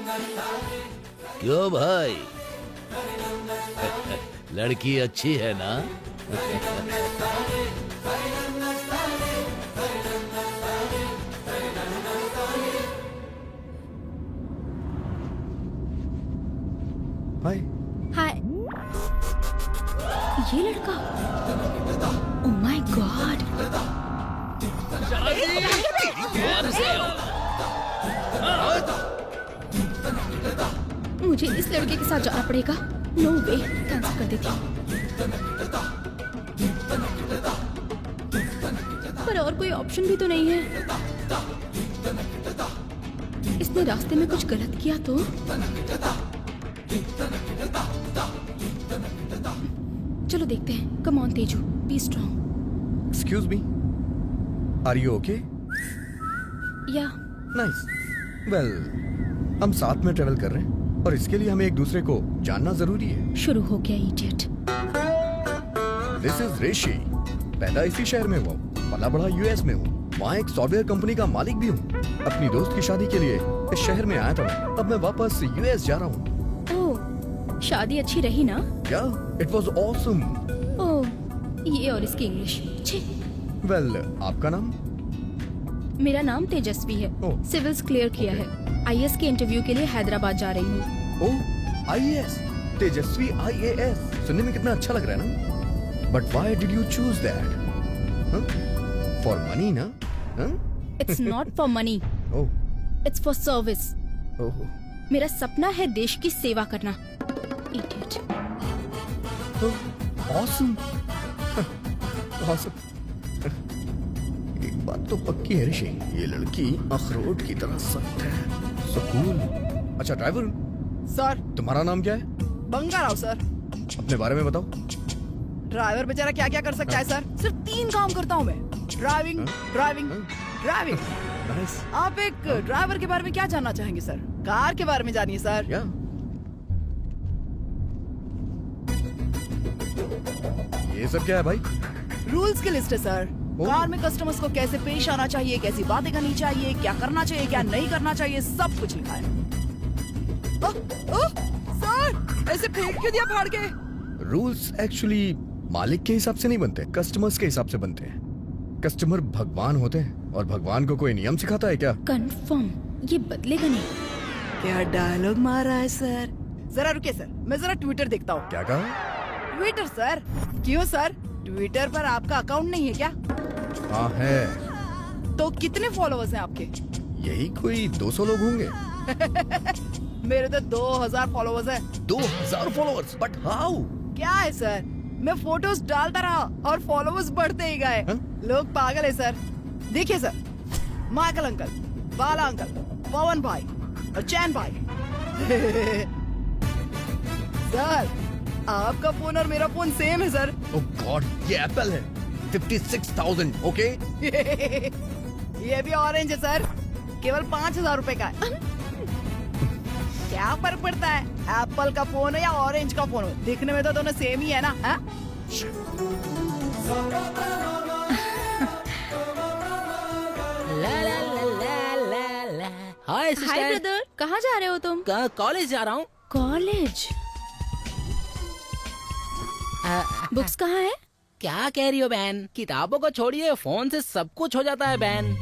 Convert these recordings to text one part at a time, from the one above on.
क्यों भाई, लड़की अच्छी है ना? हाय। हाय, ये लड़का, ओह माय गॉड। मुझे इस लड़के के साथ जाना पड़ेगा। नो वे, कैंसिल कर देती हूँ। पर और कोई ऑप्शन भी तो नहीं है। इसने रास्ते में कुछ गलत किया तो? चलो देखते हैं। Come on Teju, be strong. Excuse me, are you okay? Yeah nice. Well, हम साथ में ट्रेवल कर रहे हैं और इसके लिए हमें एक दूसरे को जानना जरूरी है। शुरू हो गया इडियट। दिस इज ऋषि। पैदा इसी शहर में हुआ, पला बड़ा यूएस में हूँ। वहाँ एक सॉफ्टवेयर कंपनी का मालिक भी हूँ। अपनी दोस्त की शादी के लिए इस शहर में आया था मैं। अब मैं वापस यूएस जा रहा हूँ। ओह, शादी अच्छी रही ना? या, इट वाज ऑसम। ओह, ये और इसकी इंग्लिश। छे। वेल, आपका नाम? मेरा नाम तेजस्वी है। ओह। सिविल्स क्लियर किया है। आईएएस के इंटरव्यू के लिए हैदराबाद जा रही हूँ। Oh, IAS. तेजस्वी आईएएस। सुनने में कितना अच्छा लग रहा है ना? But why did you choose that? For money ना? It's not for money, oh, it's for service. Oh, मेरा सपना है देश की सेवा करना। इडियट। ऑसम। ऑसम। एक बात तो पक्की है ऋषि, ये लड़की अखरोट की तरह सख्त है। सुकून। अच्छा ड्राइवर, सर, तुम्हारा नाम क्या है? बंगा राव सर। अपने बारे में बताओ। ड्राइवर बेचारा क्या क्या कर सकता है सर? सिर्फ 3 काम करता हूँ मैं। Driving, driving, driving. नाइस। आप एक ड्राइवर के बारे में क्या जानना चाहेंगे सर? कार के बारे में जानिए सर। या, ये सब क्या है भाई? रूल्स की लिस्ट है सर। कार में कस्टमर्स को कैसे पेश आना चाहिए, कैसी बातें करनी चाहिए, क्या करना चाहिए, क्या नहीं करना चाहिए, सब कुछ लिखा है। सर, ऐसे फेंक क्यों दिया फाड़ के? रूल्स एक्चुअली मालिक के हिसाब से नहीं बनते, कस्टमर्स के हिसाब से बनते हैं। कस्टमर भगवान होते हैं और भगवान को कोई नियम सिखाता है क्या? कंफर्म, ये बदलेगा नहीं। क्या डायलॉग मारा है सर? जरा रुके सर, मैं जरा ट्विटर देखता हूँ। क्या कहा? Twitter sir? क्यों सर, ट्विटर पर आपका अकाउंट नहीं है क्या? हाँ है। तो कितने फॉलोअर्स हैं आपके? यही कोई 200 लोग होंगे। मेरे तो 2000 फॉलोअर्स हैं। 2000 फॉलोअर्स? But how? क्या है सर, मैं फोटोज डालता रहा और फॉलोअर्स बढ़ते ही गए। लोग पागल है सर। देखिए सर, माइकल अंकल, बाला अंकल, पवन भाई और चैन भाई। सर, आपका फोन और मेरा फोन सेम है सर। ओह गॉड, ये एप्पल है। 56,000, ओके? ये भी ऑरेंज है सर, केवल 5000 रुपए का है। क्या फर्क पड़ता है, एप्पल का फोन है या ऑरेंज का फोन हो? दिखने में तो दोनों सेम ही है ना? हा? हाय हाय सिस्टर। ब्रदर, कहाँ जा रहे हो तुम? कॉलेज जा रहा हूँ। कॉलेज? बुक्स कहाँ है? क्या कह रही हो बहन? किताबों को छोड़िए, फोन से सब कुछ हो जाता है बहन।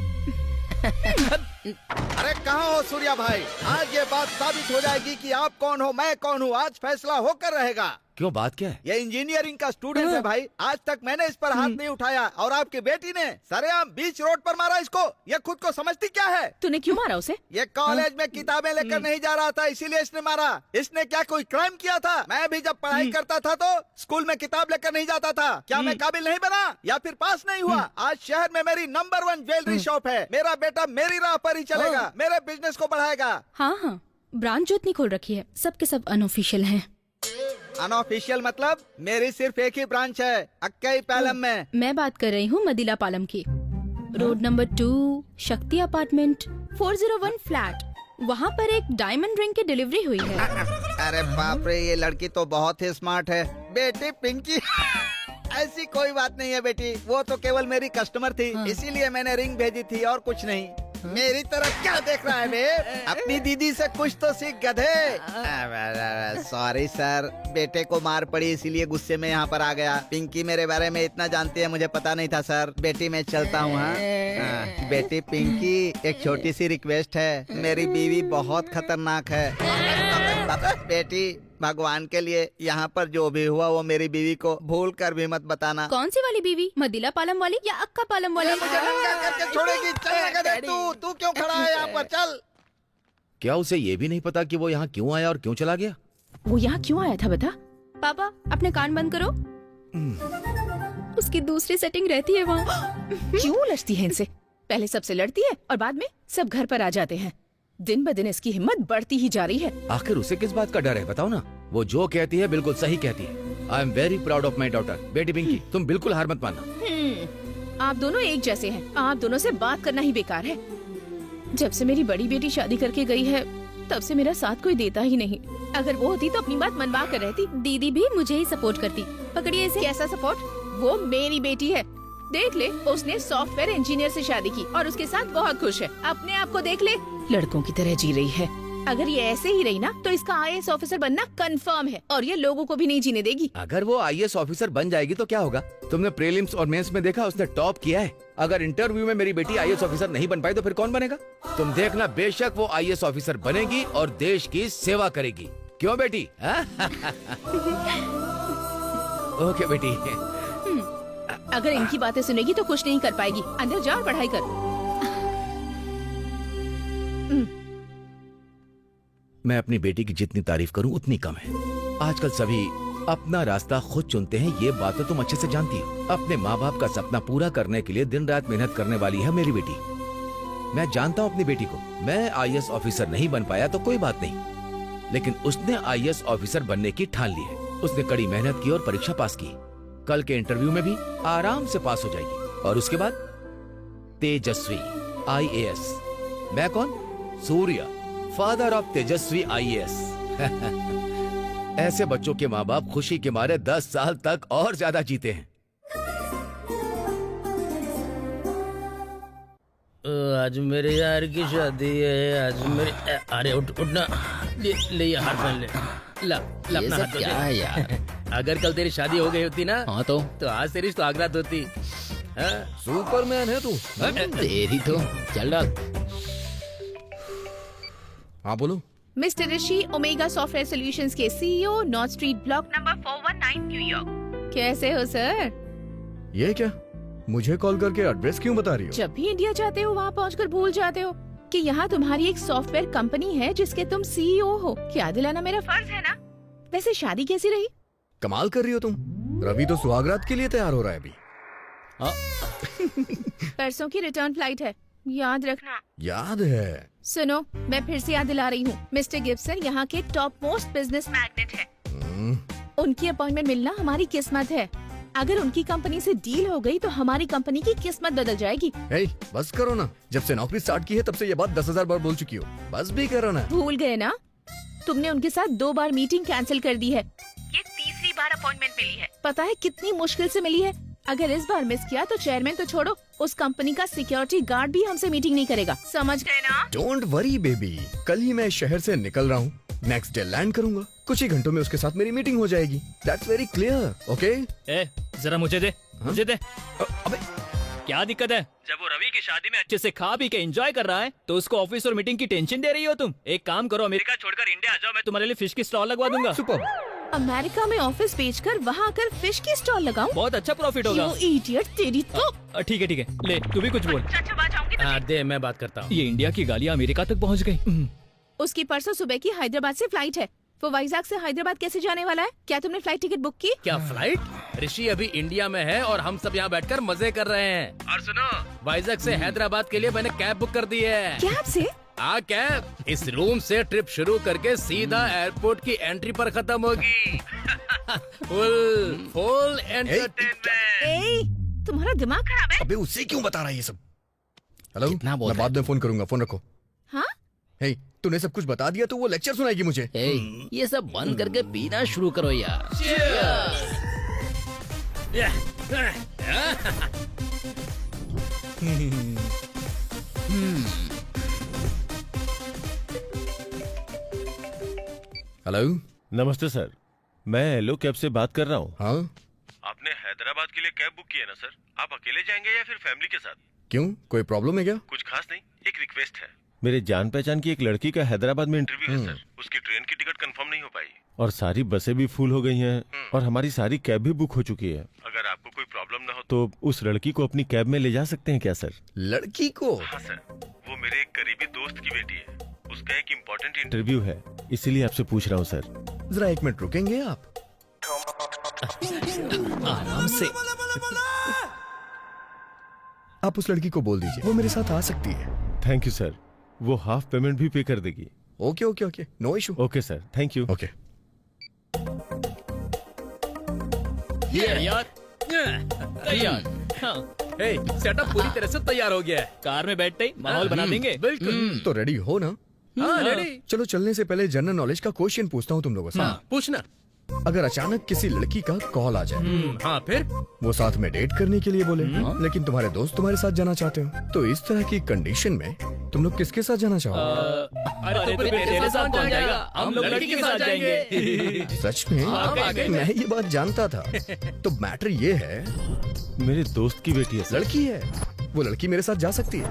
अरे कहाँ हो सूर्या भाई? आज ये बात साबित हो जाएगी कि आप कौन हो, मैं कौन हूँ। आज फैसला होकर रहेगा। क्यों, बात क्या है? ये इंजीनियरिंग का स्टूडेंट है भाई। आज तक मैंने इस पर हाथ नहीं उठाया और आपकी बेटी ने सरेआम बीच रोड पर मारा इसको। ये खुद को समझती क्या है? तूने क्यों मारा उसे? ये कॉलेज में किताबें लेकर नहीं जा रहा था, इसीलिए इसने मारा। इसने क्या कोई क्राइम किया था? मैं भी जब पढ़ाई करता था तो स्कूल में किताब लेकर नहीं जाता था। क्या मैं काबिल नहीं बना या फिर पास नहीं हुआ? आज शहर में मेरी नंबर 1 ज्वेलरी शॉप है। मेरा बेटा मेरी राह पर ही चलेगा, मेरे बिजनेस को बढ़ाएगा। हाँ हाँ, ब्रांच जो इतनी खोल रखी है, सबके सब अनऑफिशियल हैं। अनऑफिशियल मतलब? मेरी सिर्फ एक ही ब्रांच है, अक्कई पालम में। मैं बात कर रही हूँ मदिला पालम की। रोड नंबर 2, शक्ति अपार्टमेंट, 401 फ्लैट। वहाँ पर एक डायमंड रिंग की डिलीवरी हुई है। अरे बाप रे, ये लड़की तो बहुत ही स्मार्ट है। बेटी पिंकी ऐसी कोई बात नहीं है बेटी, वो तो केवल मेरी कस्टमर थी, इसीलिए मैंने रिंग भेजी थी और कुछ नहीं। मेरी तरफ क्या देख रहा है बे? अपनी दीदी से कुछ तो सीख गधे। सॉरी सर, बेटे को मार पड़ी इसीलिए गुस्से में यहाँ पर आ गया। पिंकी मेरे बारे में इतना जानती है, मुझे पता नहीं था सर। बेटी मैं चलता हूँ। हाँ बेटी पिंकी, एक छोटी सी रिक्वेस्ट है, मेरी बीवी बहुत खतरनाक है। बेटी भगवान के लिए यहाँ पर जो भी हुआ वो मेरी बीवी को भूल कर भी मत बताना। कौन सी वाली बीवी, मदिला पालम वाली या अक्का पालम वाली? मुझे नंगा करके छोड़ेगी। चल गधे, तू क्यों खड़ा है यहाँ पर? चल। क्या उसे ये भी नहीं पता कि वो यहाँ क्यों आया और क्यों चला गया? वो यहाँ क्यों आया था बता? पापा अपने कान बंद करो। उसकी दूसरी सेटिंग रहती है वहाँ। क्यों उलझती है इनसे? पहले सबसे लड़ती है और बाद में सब घर पर आ जाते हैं। दिन ब दिन इसकी हिम्मत बढ़ती ही जा रही है। आखिर उसे किस बात का डर है बताओ ना। वो जो कहती है बिल्कुल सही कहती है। I am very proud of my daughter. बेटी पिंकी, तुम बिल्कुल हार मत मानना। आप दोनों एक जैसे हैं। आप दोनों से बात करना ही बेकार है। जब से मेरी बड़ी बेटी शादी करके गई है तब से मेरा साथ कोई देता ही नहीं। अगर वो होती तो अपनी बात मनवा कर रहती। दीदी भी मुझे ही सपोर्ट करती। पकड़िए इसे। कैसा सपोर्ट? वो मेरी बेटी है। देख ले, उसने सॉफ्टवेयर इंजीनियर से शादी की और उसके साथ बहुत खुश है। अपने आप को देख ले, लड़कों की तरह जी रही है। अगर ये ऐसे ही रही ना तो इसका IAS ऑफिसर बनना कंफर्म है और ये लोगों को भी नहीं जीने देगी। अगर वो IAS ऑफिसर बन जाएगी तो क्या होगा? तुमने प्रीलिम्स और मेंस में देखा, उसने टॉप किया है। अगर इंटरव्यू में मेरी बेटी IAS ऑफिसर नहीं बन पाई तो फिर कौन बनेगा? तुम देखना, बेशक वो IAS ऑफिसर बनेगी और देश की सेवा करेगी। क्यों बेटी? ओके बेटी। अगर इनकी बातें सुनेगी तो कुछ नहीं कर पाएगी। अंदर जा और पढ़ाई कर। मैं अपनी बेटी की जितनी तारीफ करूं उतनी कम है। आजकल सभी अपना रास्ता खुद चुनते हैं, ये बात तो तुम अच्छे से जानती हो। अपने माँ बाप का सपना पूरा करने के लिए दिन रात मेहनत करने वाली है मेरी बेटी। मैं जानता हूँ अपनी बेटी को। मैं IAS ऑफिसर नहीं बन पाया तो कोई बात नहीं, लेकिन उसने IAS ऑफिसर बनने की ठान ली है। उसने कड़ी मेहनत की और परीक्षा पास की। कल के इंटरव्यू में भी आराम से पास हो जाएगी। और उसके बाद तेजस्वी IAS। मैं कौन? सूर्य, फादर ऑफ तेजस्वी IAS। ऐसे बच्चों के माँ बाप खुशी के मारे 10 साल तक और ज्यादा जीते हैं। आज मेरे यार की शादी है। आज मेरे अरे उठना, ले ये हाथ पहन ले। ला अपना हाथ धो क्या है यार? अगर कल तेरी शादी हो गई होती ना हाँ तो आज तेरी सुहागरात होती। सुपरमैन है तू। तेरी तो चल डाल। हाँ बोलो। मिस्टर ऋषि, ओमेगा सॉफ्टवेयर सॉल्यूशंस के CEO, north street block number 419 New York. कैसे हो सर? ये क्या, मुझे कॉल करके एड्रेस क्यों बता रही हो? जब भी इंडिया जाते हो वहाँ पहुँचकर भूल जाते हो कि यहाँ तुम्हारी एक सॉफ्टवेयर कंपनी है जिसके तुम CEO हो। क्या दिलाना मेरा फर्ज है ना। वैसे शादी कैसी रही? कमाल कर रही हो तुम। रवि तो सुहागरात के लिए तैयार हो रहा है अभी। परसों की रिटर्न फ्लाइट है, याद रखना। याद है। सुनो, मैं फिर से याद दिला रही हूँ। मिस्टर गिब्सन यहाँ के टॉप मोस्ट बिजनेस मैग्नेट है। उनकी अपॉइंटमेंट मिलना हमारी किस्मत है। अगर उनकी कंपनी से डील हो गई तो हमारी कंपनी की किस्मत बदल जाएगी। हे, बस करो ना। जब से नौकरी स्टार्ट की है तब से ये बात 10,000 बार बोल चुकी हो। बस भी करो ना। भूल गए ना? तुमने उनके साथ 2 बार मीटिंग कैंसिल कर दी है। ये तीसरी बार अपॉइंटमेंट मिली है। पता है कितनी मुश्किल से मिली है। अगर इस बार मिस किया तो चेयरमैन तो छोड़ो, उस कंपनी का सिक्योरिटी गार्ड भी हमसे मीटिंग नहीं करेगा। समझ गए ना? डोंट वरी बेबी, कल ही मैं शहर से निकल रहा हूँ। नेक्स्ट डे लैंड करूंगा। कुछ ही घंटों में उसके साथ मेरी मीटिंग हो जाएगी। That's very clear. ओके? ए, जरा मुझे दे। मुझे दे। अबे क्या दिक्कत है? जब वो रवि की शादी में अच्छे से खा पी के एंजॉय कर रहा है तो उसको ऑफिस और मीटिंग की टेंशन दे रही हो तुम। एक काम करो, अमेरिका छोड़कर इंडिया आ जाओ, मैं तुम्हारे लिए फिश की स्टॉल लगवा दूंगा। सुपर। अमेरिका में ऑफिस बेचकर वहाँ आकर फिश की स्टॉल लगाऊं? बहुत अच्छा प्रॉफिट होगा। You idiot, तेरी तो। ठीक है ले, तू भी कुछ बोल। दे, मैं बात करता हूँ। ये इंडिया की गालियाँ अमेरिका तक पहुँच गई। उसकी परसों सुबह की हैदराबाद से फ्लाइट है। वो वाइजैक से हैदराबाद कैसे जाने वाला है? क्या तुमने फ्लाइट टिकट बुक की? क्या फ्लाइट? ऋषि अभी इंडिया में है और हम सब यहाँ बैठकर मजे कर रहे हैं। और सुनो, वाइजैक से हैदराबाद के लिए मैंने कैब बुक कर दी है। कैब से? हाँ कैब। इस रूम से ट्रिप शुरू करके सीधा एयरपोर्ट की एंट्री पर खत्म होगी। Full entertainment. ए, तुम्हारा दिमाग खराब है? अबे उससे क्यों बता रहा है ये सब? हेलो, कितना बोल मैं रहा है? बाद में फोन करूंगा। फोन रखो। हाँ? हे, तूने सब कुछ बता दिया तो वो लेक्चर सुनाएगी मुझे। ए, ये सब बंद करके पीना शुरू करो यार। हेलो। नमस्ते सर, मैं एलो कैब से बात कर रहा हूँ। हाँ, आपने हैदराबाद के लिए कैब बुक की है ना सर? आप अकेले जाएंगे या फिर फैमिली के साथ? क्यों, कोई प्रॉब्लम है क्या? कुछ खास नहीं, एक रिक्वेस्ट है। मेरे जान पहचान की एक लड़की का हैदराबाद में इंटरव्यू है सर। उसकी ट्रेन की टिकट कंफर्म नहीं हो पाई और सारी बसें भी फुल हो गई हैं और हमारी सारी कैब भी बुक हो चुकी है। अगर आपको कोई प्रॉब्लम ना हो तो उस लड़की को अपनी कैब में ले जा सकते हैं क्या सर? लड़की को? हाँ सर, वो मेरे एक करीबी दोस्त की बेटी है। उसका एक इम्पोर्टेंट इंटरव्यू है, इसीलिए आपसे पूछ रहा हूँ सर। जरा 1 मिनट रुकेंगे आप? आराम से। आप उस लड़की को बोल दीजिए वो मेरे साथ आ सकती है। थैंक यू सर, वो हाफ पेमेंट भी पे कर देगी। Okay okay okay, no issue. Okay sir, thank you. Okay. तैयार। हाँ। सेटअप पूरी तरह से तैयार हो गया है। कार में बैठते ही माहौल बना देंगे। बिल्कुल। तो रेडी हो ना? हाँ, रेडी। चलो चलने से पहले जनरल नॉलेज का क्वेश्चन पूछता हूँ तुम लोगों से। पूछना। अगर अचानक किसी लड़की का कॉल आ जाए, हाँ फिर? वो साथ में डेट करने के लिए बोले, लेकिन तुम्हारे दोस्त तुम्हारे साथ जाना चाहते हो, तो इस तरह की कंडीशन में तुम लोग किसके साथ जाना चाहोगे? अरे तो फिर तेरे साथ कौन जाएगा? हम लोग लड़की के साथ जाएंगे। सच में? मैं ये बात जानता था। तो मैटर ये है, मेरे दोस्त की बेटी है सर। लड़की है, वो लड़की मेरे साथ जा सकती है।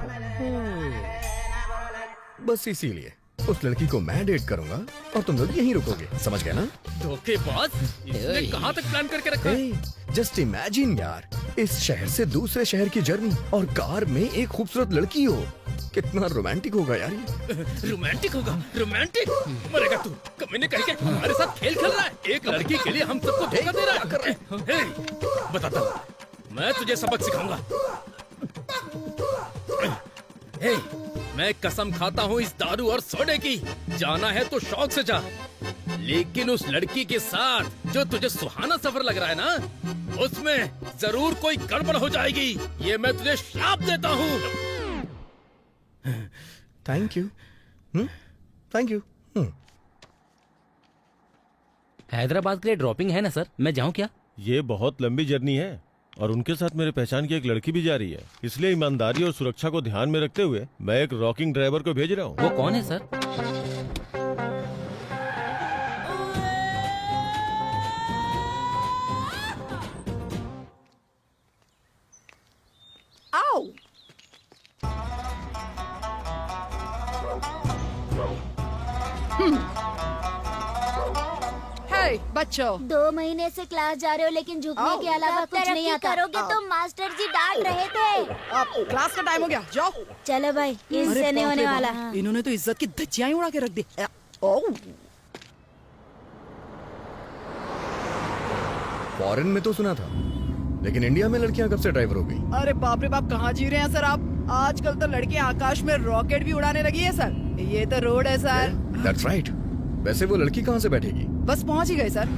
बस इसीलिए उस लड़की को मैं डेट करूंगा और तुम लोग यहीं रुकोगे। समझ गए ना? धोखेबाज, इसने कहाँ तक प्लान करके रखा है? जस्ट इमेजिन यार, इस शहर से दूसरे शहर की जर्नी और कार में एक खूबसूरत लड़की हो। कितना रोमांटिक होगा यार ये। रोमांटिक होगा? रोमांटिक? मरेगा तू। कमीने कह के हमारे साथ खेल खेल रहा है। एक लड़की के लिए हम सबको धोखा दे रहा है। बताता हूँ, मैं तुझे सबक सिखाऊंगा। मैं कसम खाता हूँ इस दारू और सोडे की। जाना है तो शौक से जा, लेकिन उस लड़की के साथ जो तुझे सुहाना सफर लग रहा है ना, उसमें जरूर कोई गड़बड़ हो जाएगी। ये मैं तुझे श्राप देता हूँ। Thank you. Thank you. Hyderabad के लिए ड्रॉपिंग है ना सर? मैं जाऊँ क्या? ये बहुत लंबी जर्नी है और उनके साथ मेरे पहचान की एक लड़की भी जा रही है, इसलिए ईमानदारी और सुरक्षा को ध्यान में रखते हुए मैं एक रॉकिंग ड्राइवर को भेज रहा हूँ। वो कौन है सर? आओ। हे बच्चों, 2 महीने से क्लास जा रहे हो लेकिन झुकने आओ। के अलावा कुछ नहीं आता। करोगे तो मास्टर जी डांट रहे थे। अब क्लास का टाइम हो गया, जाओ। चलो भाई, इससे अरे नहीं बाप होने रे वाला। बाप, इन्होंने तो इज्जत की धज्जियां ही उड़ा के रख दी। ओह, फॉरेन में तो सुना था, लेकिन इंडिया में लड़कियां कब से ड्राइवर हो गई? अरे बाप रे बाप, कहाँ जी रहे हैं सर आप? आजकल तो लड़के आकाश में रॉकेट भी उड़ाने लगी है सर। ये तो रोड है सर। That's right. वैसे वो लड़की कहाँ से बैठेगी? बस पहुंच ही गए सर।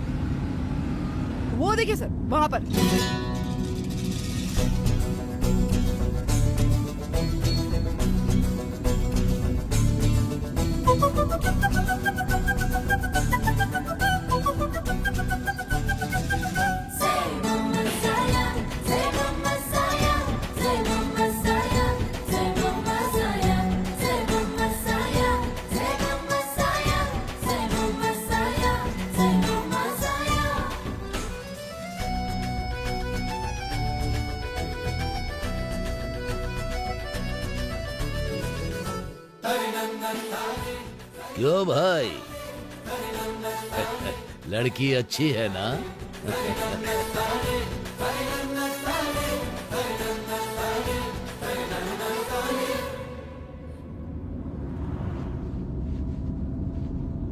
वो देखिए सर, वहाँ पर। क्यों भाई, लड़की अच्छी है ना?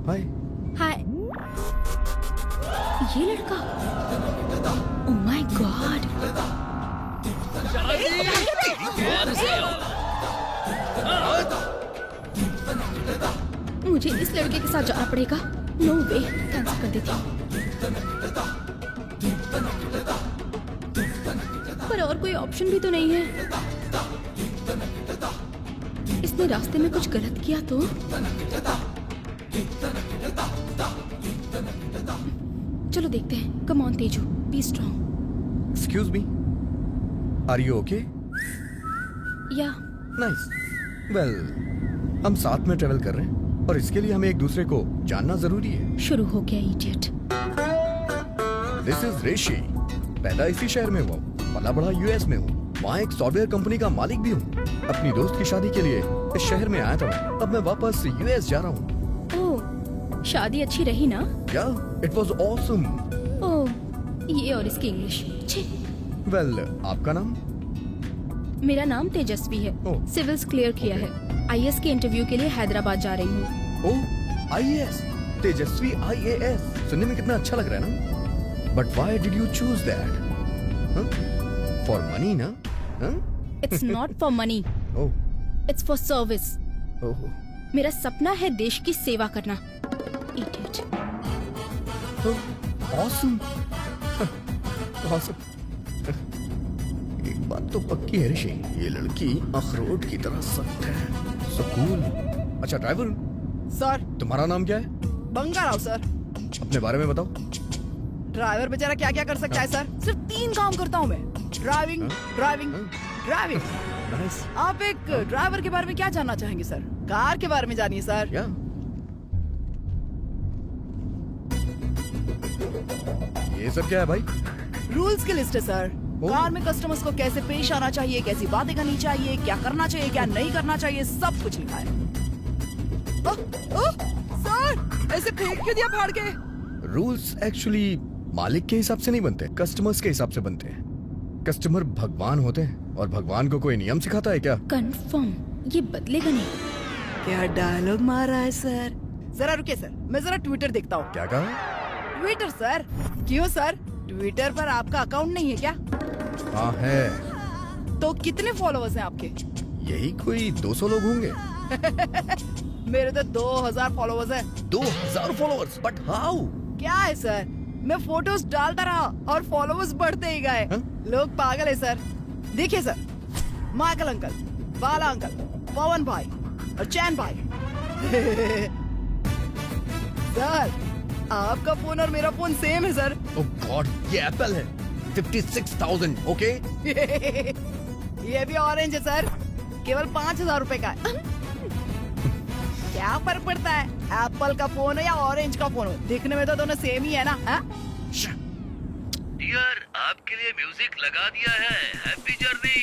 हाय। हाय। ये लड़का? Oh my God. मुझे इस लड़के के साथ जाना पड़ेगा। नो वे, कैंसिल कर देती हूँ। पर और कोई ऑप्शन भी तो नहीं है। इसने रास्ते में कुछ गलत किया तो? चलो देखते हैं। Come on Teju, be strong. Excuse me, are you okay? Yeah nice. Well, हम साथ में ट्रेवल कर रहे हैं, और इसके लिए हमें एक दूसरे को जानना जरूरी है। शुरू हो गया इडियट। दिस इज ऋषि, पैदा इसी शहर में हुआ, पला बड़ा यूएस में हूँ, वहाँ एक सॉफ्टवेयर कंपनी का मालिक भी हूँ। अपनी दोस्त की शादी के लिए इस शहर में आया था मैं, अब मैं वापस यूएस जा रहा हूँ। ओह, शादी अच्छी रही ना? या इट वाज ऑसम। ओह, ये और इसकी इंग्लिश। छी। वेल, आपका नाम? मेरा नाम तेजस्वी है। ओह। सिविल्स क्लियर किया है। आईएएस के इंटरव्यू के लिए हैदराबाद जा रही हूँ। ओह, आईएएस, तेजस्वी आईएएस, सुनने में कितना अच्छा लग रहा है ना? But why did you choose that? For money ना? It's not for money, oh, it's for service. Oh, मेरा सपना है देश की सेवा करना। इडियट। Awesome, awesome. एक बात तो पक्की है ऋषि, ये लड़की अखरोट की तरह सख्त है। So cool. अच्छा ड्राइवर, सर, तुम्हारा नाम क्या है? बंगा राव सर। अपने बारे में बताओ। ड्राइवर बेचारा क्या क्या कर सकता है सर? सिर्फ 3 काम करता हूँ मैं, ड्राइविंग, ड्राइविंग, ड्राइविंग। नाइस। आप एक ड्राइवर के बारे में क्या जानना चाहेंगे सर? कार के बारे में जानिए सर। या ये सब क्या है भाई? रूल्स की लिस्ट है सर। कार में कस्टमर्स को कैसे पेश आना चाहिए, कैसी बातें करनी चाहिए, क्या करना चाहिए, क्या नहीं करना चाहिए, सब कुछ लिखा है। सर, ऐसे फेंक क्यों दिया फाड़ के? रूल्स एक्चुअली मालिक के हिसाब से नहीं बनते, कस्टमर्स के हिसाब से बनते हैं। कस्टमर भगवान होते हैं और भगवान को कोई नियम सिखाता है क्या? कंफर्म, ये बदलेगा नहीं। क्या डायलॉग मारा है सर? जरा रुकिए सर, मैं जरा ट्विटर देखता हूँ। क्या कहा? Twitter sir? क्यों सर, ट्विटर पर आपका अकाउंट नहीं है क्या? हाँ है। तो कितने फॉलोअर्स हैं आपके? यही कोई 200 लोग होंगे। मेरे तो 2000 फॉलोअर्स हैं। 2000 फॉलोअर्स? But how? क्या है सर, मैं फोटोज डालता रहा और फॉलोअर्स बढ़ते ही गए। लोग पागल है सर। देखिए सर, माइकल अंकल, बाला अंकल, पवन भाई और चैन भाई। सर, आपका फोन और मेरा फोन सेम है सर। ओह गॉड, ये एप्पल है। 56,000, ओके? ये भी ऑरेंज है सर, केवल 5000 रुपए का है। क्या फर्क पड़ता है, एप्पल का फोन हो या ऑरेंज का फोन हो, दिखने में तो दोनों सेम ही है ना? डियर, आपके लिए म्यूजिक लगा दिया है। Happy journey.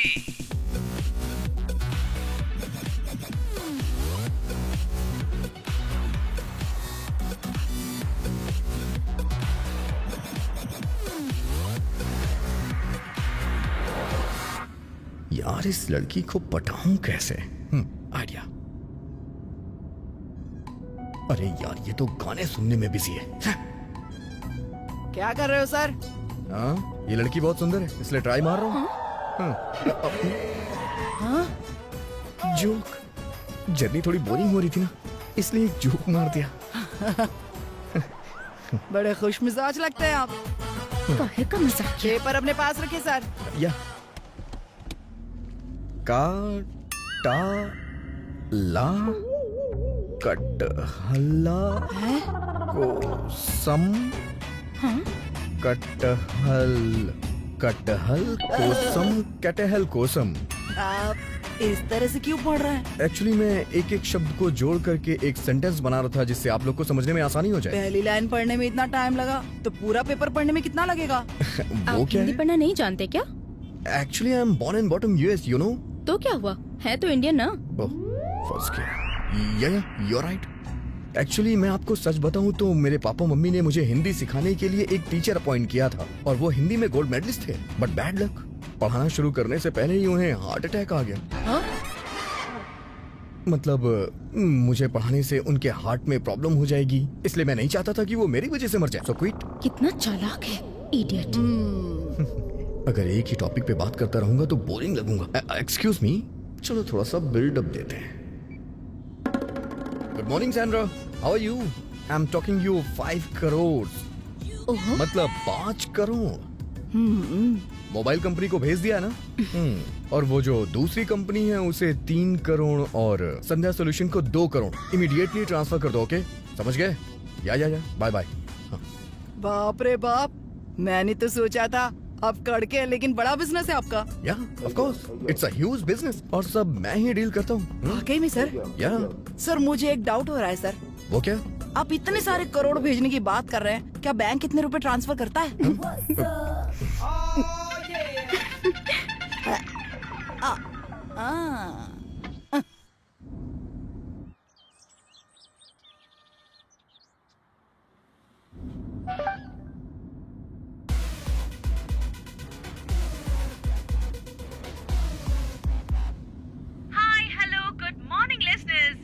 यार इस लड़की को पटाऊं कैसे? आइडिया। अरे यार ये तो गाने सुनने में बिजी है। क्या कर रहे हो सर? हाँ, ये लड़की बहुत सुंदर है इसलिए ट्राई मार रहा हूँ। हाँ? जोक। जर्नी थोड़ी बोरिंग हो रही थी ना, इसलिए एक जोक मार दिया। बड़े खुश मिजाज लगते हैं आप। काहे का मजाक? पेपर अपने पास रखिए सर। या का टा ला कटहला कोसम। हाँ? कटहल कटहल कोसम कटहल कोसम। आप इस तरह से क्यों पढ़ रहे हैं? एक्चुअली मैं एक एक शब्द को जोड़ करके एक सेंटेंस बना रहा था जिससे आप लोग को समझने में आसानी हो जाए। पहली लाइन पढ़ने में इतना टाइम लगा तो पूरा पेपर पढ़ने में कितना लगेगा? वो आप क्या हिंदी है? पढ़ना नहीं जानते क्या? Actually I am born and bottom US, you know. तो क्या हुआ, है तो इंडियन ना। ओह, फंस गया। या यू आर राइट। एक्चुअली मैं आपको सच बताऊं तो मेरे पापा मम्मी ने मुझे हिंदी सिखाने के लिए एक टीचर अपॉइंट किया था और वो हिंदी में गोल्ड मेडलिस्ट थे। बट बैड लक, पढ़ाना शुरू करने से पहले ही उन्हें हार्ट अटैक आ गया। हाँ? मतलब मुझे पढ़ाने से उनके हार्ट में प्रॉब्लम हो जाएगी, इसलिए मैं नहीं चाहता था कि वो मेरी वजह से मर जाए। सो क्विट। कितना चालाक है, इडियट। अगर एक ही टॉपिक पे बात करता रहूंगा तो बोरिंग लगूंगा। एक्सक्यूज मी, चलो थोड़ा सा बिल्डअप देते हैं। Good morning Sandra, how are you? I am talking you 5 crore, ओहो, मतलब 5 करोड़। मोबाइल कंपनी को भेज दिया ना। और वो जो दूसरी कंपनी है उसे 3 करोड़ और संध्या सॉल्यूशन को 2 करोड़ इमीडिएटली ट्रांसफर कर दो। ओके, समझ गए? या बाय बाय। बाप रे बाप, मैंने तो सोचा था आप कड़के हैं लेकिन बड़ा बिजनेस है आपका। या of course it's a huge business और सब मैं ही डील करता हूँ। वाकई में सर? या सर मुझे एक डाउट हो रहा है सर। वो क्या? आप इतने सारे करोड़ भेजने की बात कर रहे हैं, क्या बैंक कितने रुपए ट्रांसफर करता है?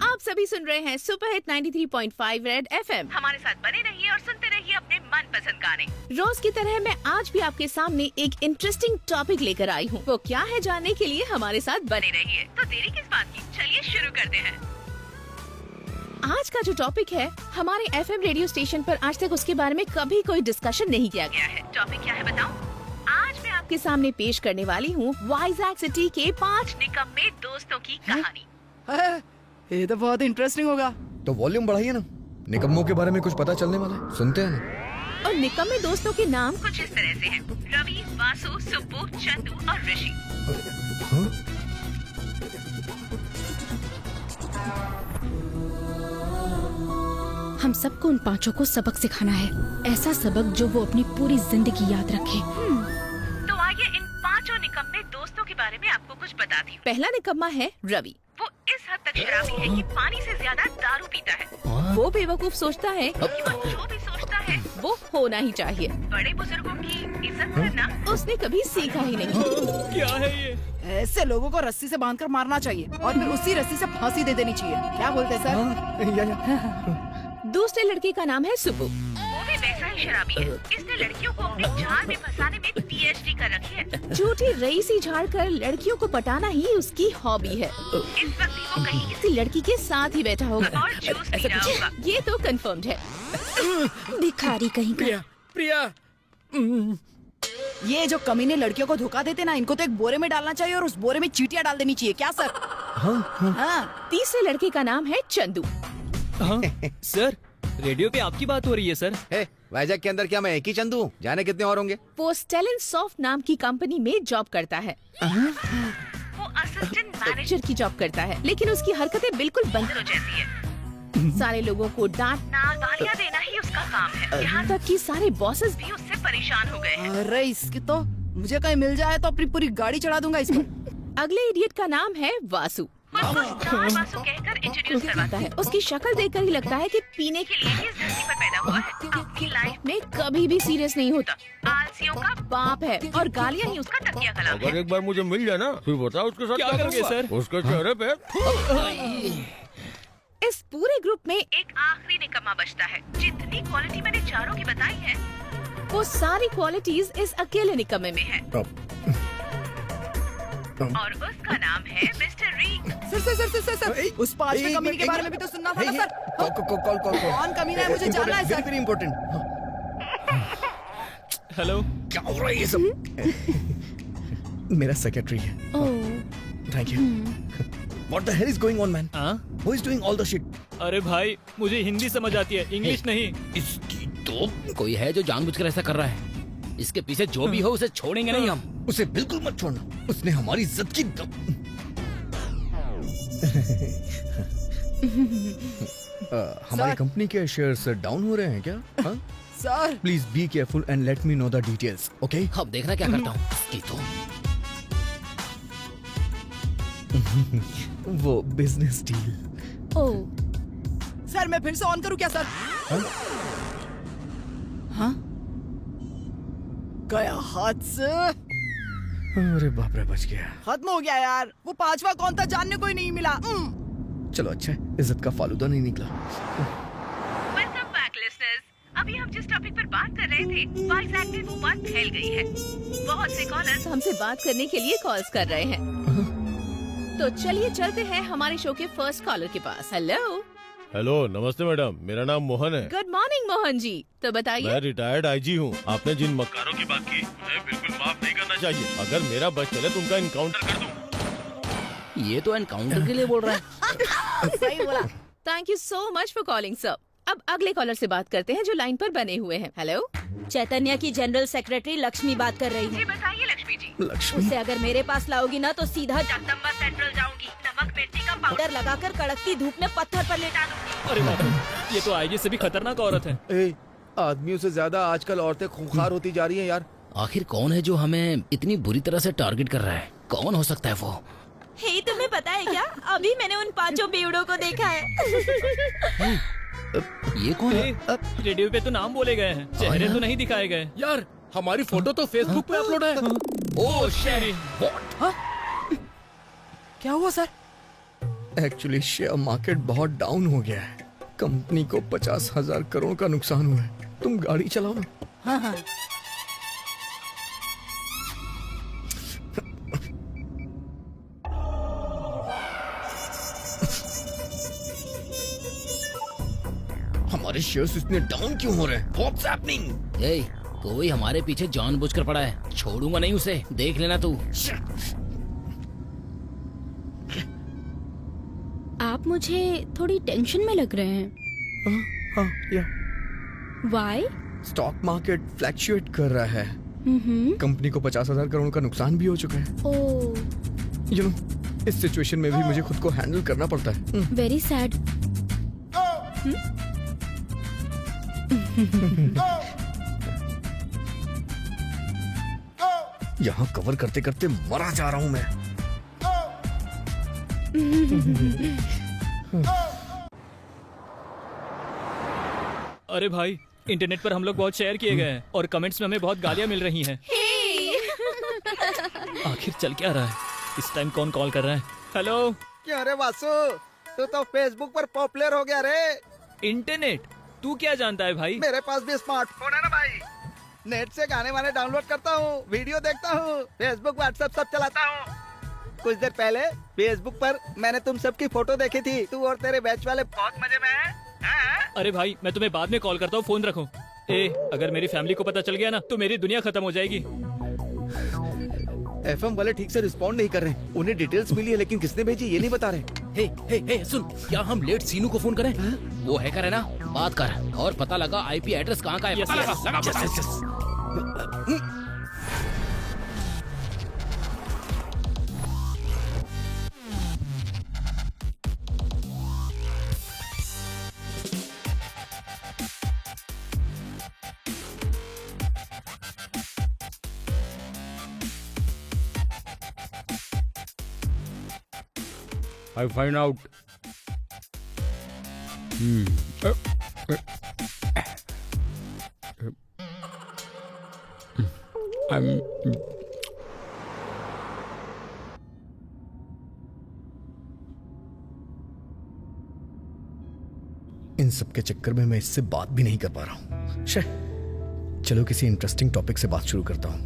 आप सभी सुन रहे हैं सुपर हिट 93.5 रेड एफएम। हमारे साथ बने रहिए और सुनते रहिए अपने मनपसंद गाने। रोज की तरह मैं आज भी आपके सामने एक इंटरेस्टिंग टॉपिक लेकर आई हूँ। वो क्या है जानने के लिए हमारे साथ बने रहिए। तो देरी किस बात की, चलिए शुरू करते हैं। आज का जो टॉपिक है, हमारे एफएम रेडियो स्टेशन पर आज तक उसके बारे में कभी कोई डिस्कशन नहीं किया गया है। टॉपिक क्या है बताऊं? आज मैं आपके सामने पेश करने वाली हूँ वाइजैक सिटी के 5 निकम्मे दोस्तों की कहानी। ये तो बहुत इंटरेस्टिंग होगा। तो वॉल्यूम बढ़ाइए ना, निकम्मों के बारे में कुछ पता चलने वाला है, सुनते हैं ना। और निकम्मे दोस्तों के नाम कुछ इस तरह से हैं: रवि, वासु, सुब्बू, चंदू और ऋषि। हम सबको उन पांचों को सबक सिखाना है, ऐसा सबक जो वो अपनी पूरी जिंदगी याद रखे। तो आइए इन 5 निकम्मे दोस्तों के बारे में आपको कुछ बताती हूँ। पहला निकम्मा है रवि। वो इस हद तक शराबी है कि पानी से ज्यादा दारू पीता है। वो बेवकूफ सोचता है कि वो जो भी सोचता है वो होना ही चाहिए। बड़े बुजुर्गों की इज्जत करना उसने कभी सीखा ही नहीं। क्या है ये? ऐसे लोगों को रस्सी से बांधकर मारना चाहिए और फिर उसी रस्सी से फांसी दे देनी चाहिए। क्या बोलते हैं सर? दूसरे लड़के का नाम है सुब्बू। वो भी वैसा ही शराबी है। इसने लड़कियों को अपने जाल में फंसाने में PhD कर रखी है। झूठी रईसी झाड़कर लड़कियों को पटाना ही उसकी हॉबी है। इस वक्त भी वो कहीं किसी लड़की के साथ ही बैठा होगा और जूस पी रहा होगा। ये तो कंफर्म्ड है। भिखारी कहीं का। प्रिया, ये जो कमीने लड़कियों को धोखा देते ना, इनको तो एक बोरे में डालना चाहिए और उस बोरे में चींटियां डाल देनी चाहिए। क्या सर? हाँ। तीसरे लड़के का नाम है चंदू। हाँ, सर रेडियो पे आपकी बात हो रही है सर। वाइजैक के अंदर क्या मैं एक ही चंदू हूँ? जाने कितने और होंगे? वो स्टेलिन सॉफ्ट नाम की कंपनी में जॉब करता है। वो असिस्टेंट मैनेजर की जॉब करता है, लेकिन उसकी हरकतें बिल्कुल बंदरों जैसी है। सारे लोगों को डांटना, गालियाँ देना ही उसका काम है। यहाँ तक कि सारे बॉसेस भी उससे परेशान हो गए हैं। अरे इसकी तो मुझे कहीं मिल जाए तो अपनी पूरी गाड़ी चढ़ा दूंगा इस पर। अगले इडियट का नाम है वासु। वासु कहकर इंट्रोड्यूस करवाता है। उसकी शक्ल देखकर ही लगता है कि पीने के लिए ही इस धरती पर पैदा हुआ है। अपनी लाइफ में कभी भी सीरियस नहीं होता। आलसियों का बाप है और गालियाँ ही उसका तकिया कलाम है। अगर एक बार मुझे मिल जाए ना, फिर बताओ उसके साथ क्या करोगे सर? उसके चेहरे पे। इस पूरे ग्रुप में एक आखिरी निकम्मा बचता है। जितनी क्वालिटी मैंने चारों की बताई है, वो सारी क्वालिटीज इस अकेले निकम्मे में है। और उसका नाम है मिस्टर री। सर, उस 5वें कमीने के बारे में भी तो सुनना था ना सर। कौन कमीना है, मुझे जानना है सर। Very important. हेलो, क्या हो रहा है ये सब? मेरा सेक्रेटरी है। Thank you. What the hell is going on, man? Who is doing all the shit? अरे भाई, मुझे हिंदी समझ आती है, इंग्लिश नहीं। इसकी तो कोई है जो जानबूझकर ऐसा कर रहा है। इसके पीछे जो भी हो उसे छोड़ेंगे नहीं हम। उसे बिल्कुल मत छोड़ना, उसने हमारी इज्जत की हमारी कंपनी के शेयर्स डाउन हो रहे हैं क्या? Sir please be careful and let me know the details, okay? अब देखना क्या करता हूँ इसकी तो। वो बिजनेस डील। सर मैं फिर से ऑन करूं क्या सर? हाँ? गया हाथ से। अरे बाप रे, बच गया। खत्म हो गया यार। वो 5वां कौन था जानने को ही नहीं मिला। चलो अच्छा है, इज्जत का फालूदा नहीं निकला। Welcome back listeners. अभी हम जिस टॉपिक पर बात कर रहे थे, वाइजैक में वो बात फैल गई है। बहुत से कॉलर्स हमसे बात करने के लिए कॉल्स कर रहे हैं। तो चलिए चलते हैं हमारे शो के फर्स्ट कॉलर के पास। हेलो, नमस्ते मैडम, मेरा नाम मोहन है। Good morning Mohan ji. तो बताइए। मैं रिटायर्ड आईजी हूँ। आपने जिन मक्कारों की बात की, उन्हें बिल्कुल माफ नहीं करना चाहिए। अगर मेरा बस चले तो उनका इनकाउंटर कर दूँ। ये तो एनकाउंटर के लिए बोल रहा है। सही बोला। Thank you so much for calling sir. अब अगले कॉलर से बात करते हैं जो लाइन पर बने हुए हैं। हेलो। चैतन्य की जनरल सेक्रेटरी लक्ष्मी बात कर रही हूँ। बताइए लक्ष्मी जी। लक्ष्मी उसे अगर मेरे पास लाओगी ना तो सीधा जगदम्बा सेंट्रल जाऊंगी। नमक मिर्ची का पाउडर लगाकर कड़कती धूप में पत्थर पर लेटा दूंगी। अरे बाप रे, ये तो आईजी से भी खतरनाक औरत है। ए, आदमियों से ज्यादा आजकल औरतें खूंखार होती जा रही हैं यार। आखिर कौन है जो हमें इतनी बुरी तरह से टारगेट कर रहा है? कौन हो सकता है वो? हे, तुम्हें पता है क्या? अभी मैंने उन 5 बेवड़ों को देखा है। ये कौन है? रेडियो पे तो नाम बोले गए हैं, चेहरे तो नहीं दिखाए गए। यार हमारी फोटो तो फेसबुक पे अपलोड है। ओह शेरी, क्या हुआ सर? एक्चुअली शेयर मार्केट बहुत डाउन हो गया है। कंपनी को 50,000 करोड़ का नुकसान हुआ है। तुम गाड़ी चलाओ ना। हाँ हाँ। हमारे शेयर्स इतने डाउन क्यों हो रहे हैं? What's happening? ए, कोई हमारे पीछे जानबूझकर पड़ा है। छोड़ूंगा नहीं उसे, देख लेना तू। आप मुझे थोड़ी टेंशन में लग रहे हैं। हाँ, या वाई? स्टॉक मार्केट फ्लैक्चुएट कर रहा है। कंपनी को 50,000 करोड़ का नुकसान भी हो चुका है। ओह, यू नो, इस सिचुएशन में भी मुझे खुद को हैंडल करना पड़ता है। Very sad. यहाँ कवर करते करते मरा जा रहा हूँ मैं। अरे भाई, इंटरनेट पर हम लोग बहुत शेयर किए गए हैं और कमेंट्स में हमें बहुत गालियाँ मिल रही हैं। आखिर चल क्या रहा है? इस टाइम कौन कॉल कर रहा है? हेलो। क्यों रे वासु, तू तो फेसबुक पर पॉपुलर हो गया रे। इंटरनेट, तू क्या जानता है भाई? मेरे पास भी स्मार्टफोन है ना भाई। नेट से गाने वाने डाउनलोड करता हूँ, वीडियो देखता हूँ, फेसबुक व्हाट्सएप सब चलाता हूँ। कुछ देर पहले फेसबुक पर मैंने तुम सबकी फोटो देखी थी। तू और तेरे बैच वाले बहुत मजे में हैं। अरे भाई, मैं तुम्हें बाद में कॉल करता हूँ, फोन रखो। ए, अगर मेरी फैमिली को पता चल गया ना तो मेरी दुनिया खत्म हो जाएगी। एफएम वाले ठीक से रिस्पॉन्ड नहीं कर रहे। उन्हें डिटेल्स मिली है लेकिन किसने भेजी ये नहीं बता रहे। हे, सुन, क्या हम लेट सीनू को फोन करें? वो हैकर है ना, बात कर और पता लगा आईपी एड्रेस कहाँ का है। Yes, पता yes, लगा, yes, yes, yes, I find out. I'm. इन सब के चक्कर में मैं इससे बात भी नहीं कर पा रहा हूँ। चलो किसी इंटरेस्टिंग टॉपिक से बात शुरू करता हूँ।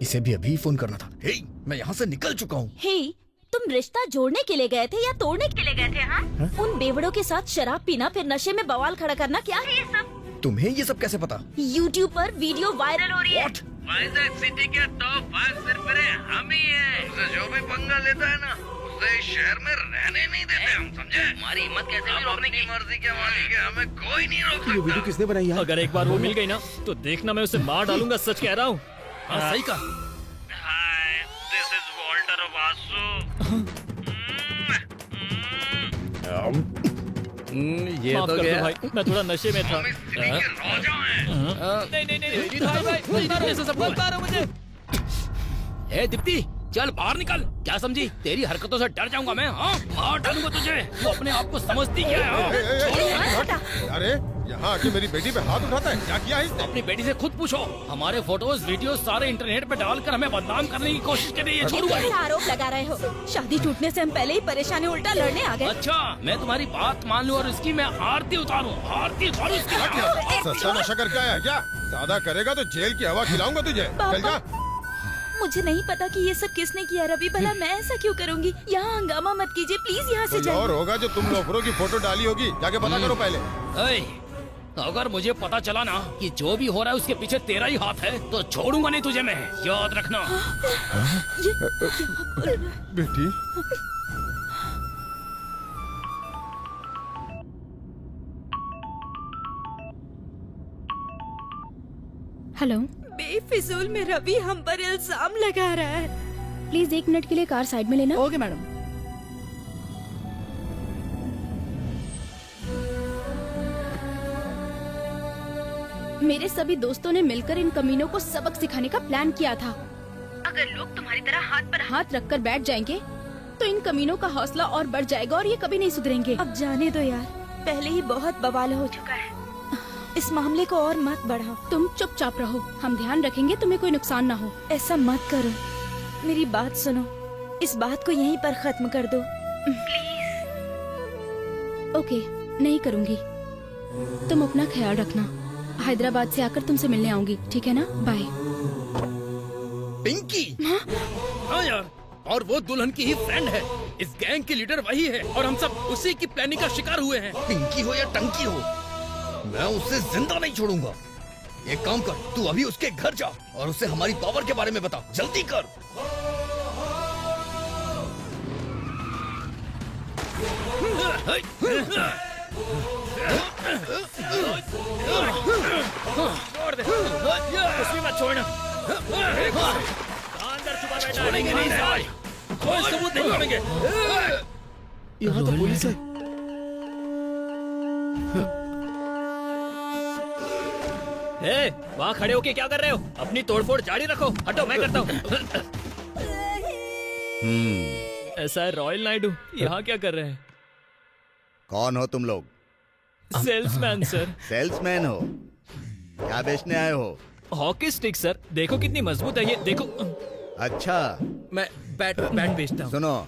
इसे भी अभी फोन करना था। हे, मैं यहाँ से निकल चुका हूँ। हे, तुम रिश्ता जोड़ने के लिए गए थे या तोड़ने के लिए गए थे? हाँ? उन बेवड़ों के साथ शराब पीना फिर नशे में बवाल खड़ा करना, क्या है ये सब? तुम्हें ये सब कैसे पता? YouTube पर वीडियो वायरल हो रही है। What? वाइजैक सिटी के टॉप 5 सरपरे हम ही हैं। उसे जो भी पंगा लेता है ना, उसे इस शहर में रहने नहीं देते हम, समझे? हमारी हिम्मत कैसे भी रोकने की मर्जी के मालिक है, हमें कोई नहीं रोक ये वीडियो सकता। किसने बनाई यार? अगर एक बार वो मिल गई ना तो देखना मैं उसे मार डालूंगा, सच कह रहा हूँ। हाँ सही कहा। हाय, दिस इज वॉल्टर वासु। ये माफ तो कर दो गया। भाई, मैं थोड़ा नशे में था। हम इस सिटी के राजा हैं। नहीं, भाई, ऐसा सब बता रहा हूँ मुझे। ए दीप्ति, चल बाहर निकल। क्या समझी? तेरी हरकतों से डर जाऊंगा मैं। हाँ, मार डालूंगा तुझे। तू अपने आप को समझती क्या है? अरे यहाँ आके मेरी बेटी पे हाथ उठाता है, क्या किया है इसने? अपनी बेटी से खुद पूछो। हमारे फोटोज वीडियो सारे इंटरनेट पे डालकर हमें बदनाम करने की कोशिश कर रही है। छोड़ूंगा नहीं। कैसा आरोप लगा रहे हो? शादी टूटने से हम पहले ही परेशानी उल्टा लड़ने आ गए। अच्छा, मैं तुम्हारी बात मान लूं और इसकी मैं आरती उतारूं इसकी। सस्ता नशा करके आया है क्या? ज्यादा करेगा तो जेल की हवा खिलाऊंगा तुझे। चल जा। मुझे नहीं पता कि ये सब किसने किया रवि, भला मैं ऐसा क्यों करूंगी? यहाँ हंगामा मत कीजिए प्लीज, यहाँ से कोई और जाइए। होगा जो तुम लोफरों की फोटो डाली होगी, जाके पता करो पहले। ऐ, अगर मुझे पता चला ना कि जो भी हो रहा है उसके पीछे तेरा ही हाथ है तो छोड़ूंगा नहीं तुझे मैं, याद रखना। बेटी, हेलो, बेफिजूल में रवि हम पर इल्जाम लगा रहा है। प्लीज 1 मिनट के लिए कार साइड में लेना। Okay madam. मेरे सभी दोस्तों ने मिलकर इन कमीनों को सबक सिखाने का प्लान किया था। अगर लोग तुम्हारी तरह हाथ पर हाथ रखकर बैठ जाएंगे तो इन कमीनों का हौसला और बढ़ जाएगा और ये कभी नहीं सुधरेंगे। अब जाने दो यार, पहले ही बहुत बवाल हो चुका है, इस मामले को और मत बढ़ाओ। तुम चुपचाप रहो, हम ध्यान रखेंगे तुम्हें कोई नुकसान ना हो। ऐसा मत करो, मेरी बात सुनो, इस बात को यहीं पर खत्म कर दो ओके, नहीं करूँगी। तुम अपना ख्याल रखना। हैदराबाद से आकर तुमसे मिलने आऊंगी, ठीक है ना? बाय। पिंकी। हाँ यार, और वो दुल्हन की ही फ्रेंड है। इस गैंग की लीडर वही है और हम सब उसी की प्लानिंग का शिकार हुए हैं। पिंकी हो या टंकी हो, मैं उसे जिंदा नहीं छोड़ूंगा। एक काम कर, तू अभी उसके घर जा और उसे हमारी पावर के बारे में बता, जल्दी कर। छोड़ दे, कुछ भी मत छोड़ना। अंदर छुपा बैठा है। छोड़ेंगे नहीं साल, कोई सबूत नहीं छोड़ेंगे। यहाँ तो पुलिस है। ए, वहाँ खड़े होके क्या कर रहे हो? अपनी तोड़फोड़ जारी रखो। हटो, मैं करता हूँ। ऐसा है रॉयल नायडू, यहाँ क्या कर रहे हैं? कौन हो तुम लोग? Salesman sir. सेल्समैन हो? क्या बेचने आए हो? हॉकी स्टिक सर, देखो कितनी मजबूत है ये, देखो। अच्छा, मैं बैट बेचता हूँ। सुनो,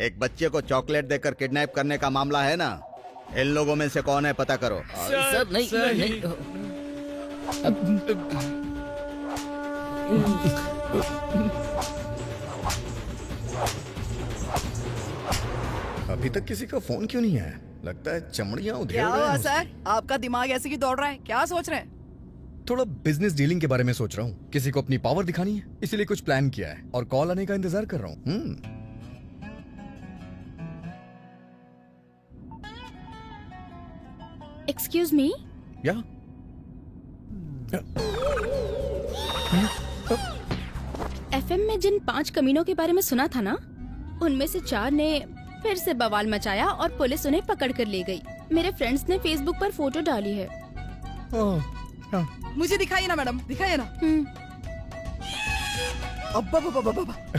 एक बच्चे को चॉकलेट देकर किडनैप करने का मामला है ना, इन लोगों में से कौन है पता करो। सर नहीं। अभी तक किसी का फोन क्यों नहीं आया? लगता है चमड़ियां उधेड़ क्या रहे हुआ हैं। सर? आपका दिमाग ऐसे की दौड़ रहा है, क्या सोच रहे हैं? थोड़ा बिजनेस डीलिंग के बारे में सोच रहा हूँ। किसी को अपनी पावर दिखानी है, इसीलिए कुछ प्लान किया है और कॉल आने का इंतजार कर रहा हूँ। Excuse me. या एफएम में जिन 5 कमीनों के बारे में सुना था ना, उनमें से 4 ने फिर से बवाल मचाया और पुलिस उन्हें पकड़ कर ले गई। मेरे फ्रेंड्स ने फेसबुक पर फोटो डाली है। मुझे दिखाइए ना मैडम, दिखाइए ना।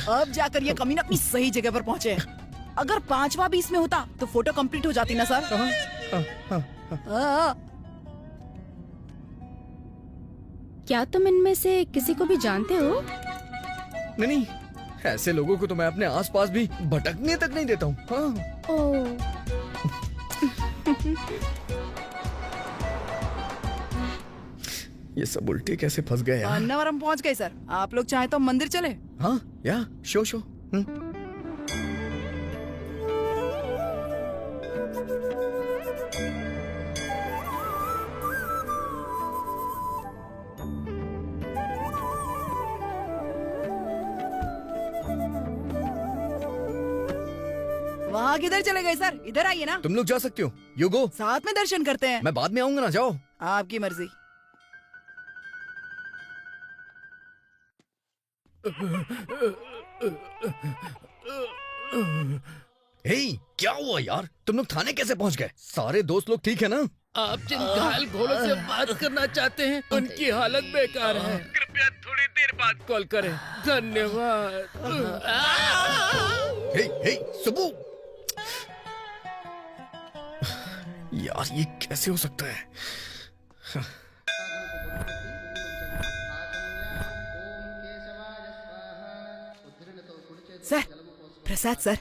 अब जाकर ये कमीना अपनी सही जगह पर पहुँचे हैं। अगर 5वां भी इसमें होता तो फोटो कंप्लीट हो जाती ना सर। क्या तुम इनमें से किसी को भी जानते हो? नहीं, ऐसे लोगों को तो मैं अपने आसपास भी भटकने तक नहीं देता हूँ। ओह। ये सब उल्टे कैसे फंस गए यार? अन्नावरम पहुँच गए सर। आप लोग चाहे तो मंदिर चले। हाँ, या शो। वहाँ किधर चले गए सर? इधर आइए ना। तुम लोग जा सकते हो, यू गो। साथ में दर्शन करते हैं। मैं बाद में आऊंगा ना, जाओ। आपकी मर्जी। हे, क्या हुआ यार? तुम लोग थाने कैसे पहुंच गए? सारे दोस्त लोग ठीक है ना? आप जिन घायल घोड़ों से बात करना चाहते हैं, उनकी हालत बेकार है। कृपया थोड़ी देर बाद कॉल करें। धन्यवाद। हे, सुबू। यार ये कैसे हो सकता है? सर, प्रसाद सर।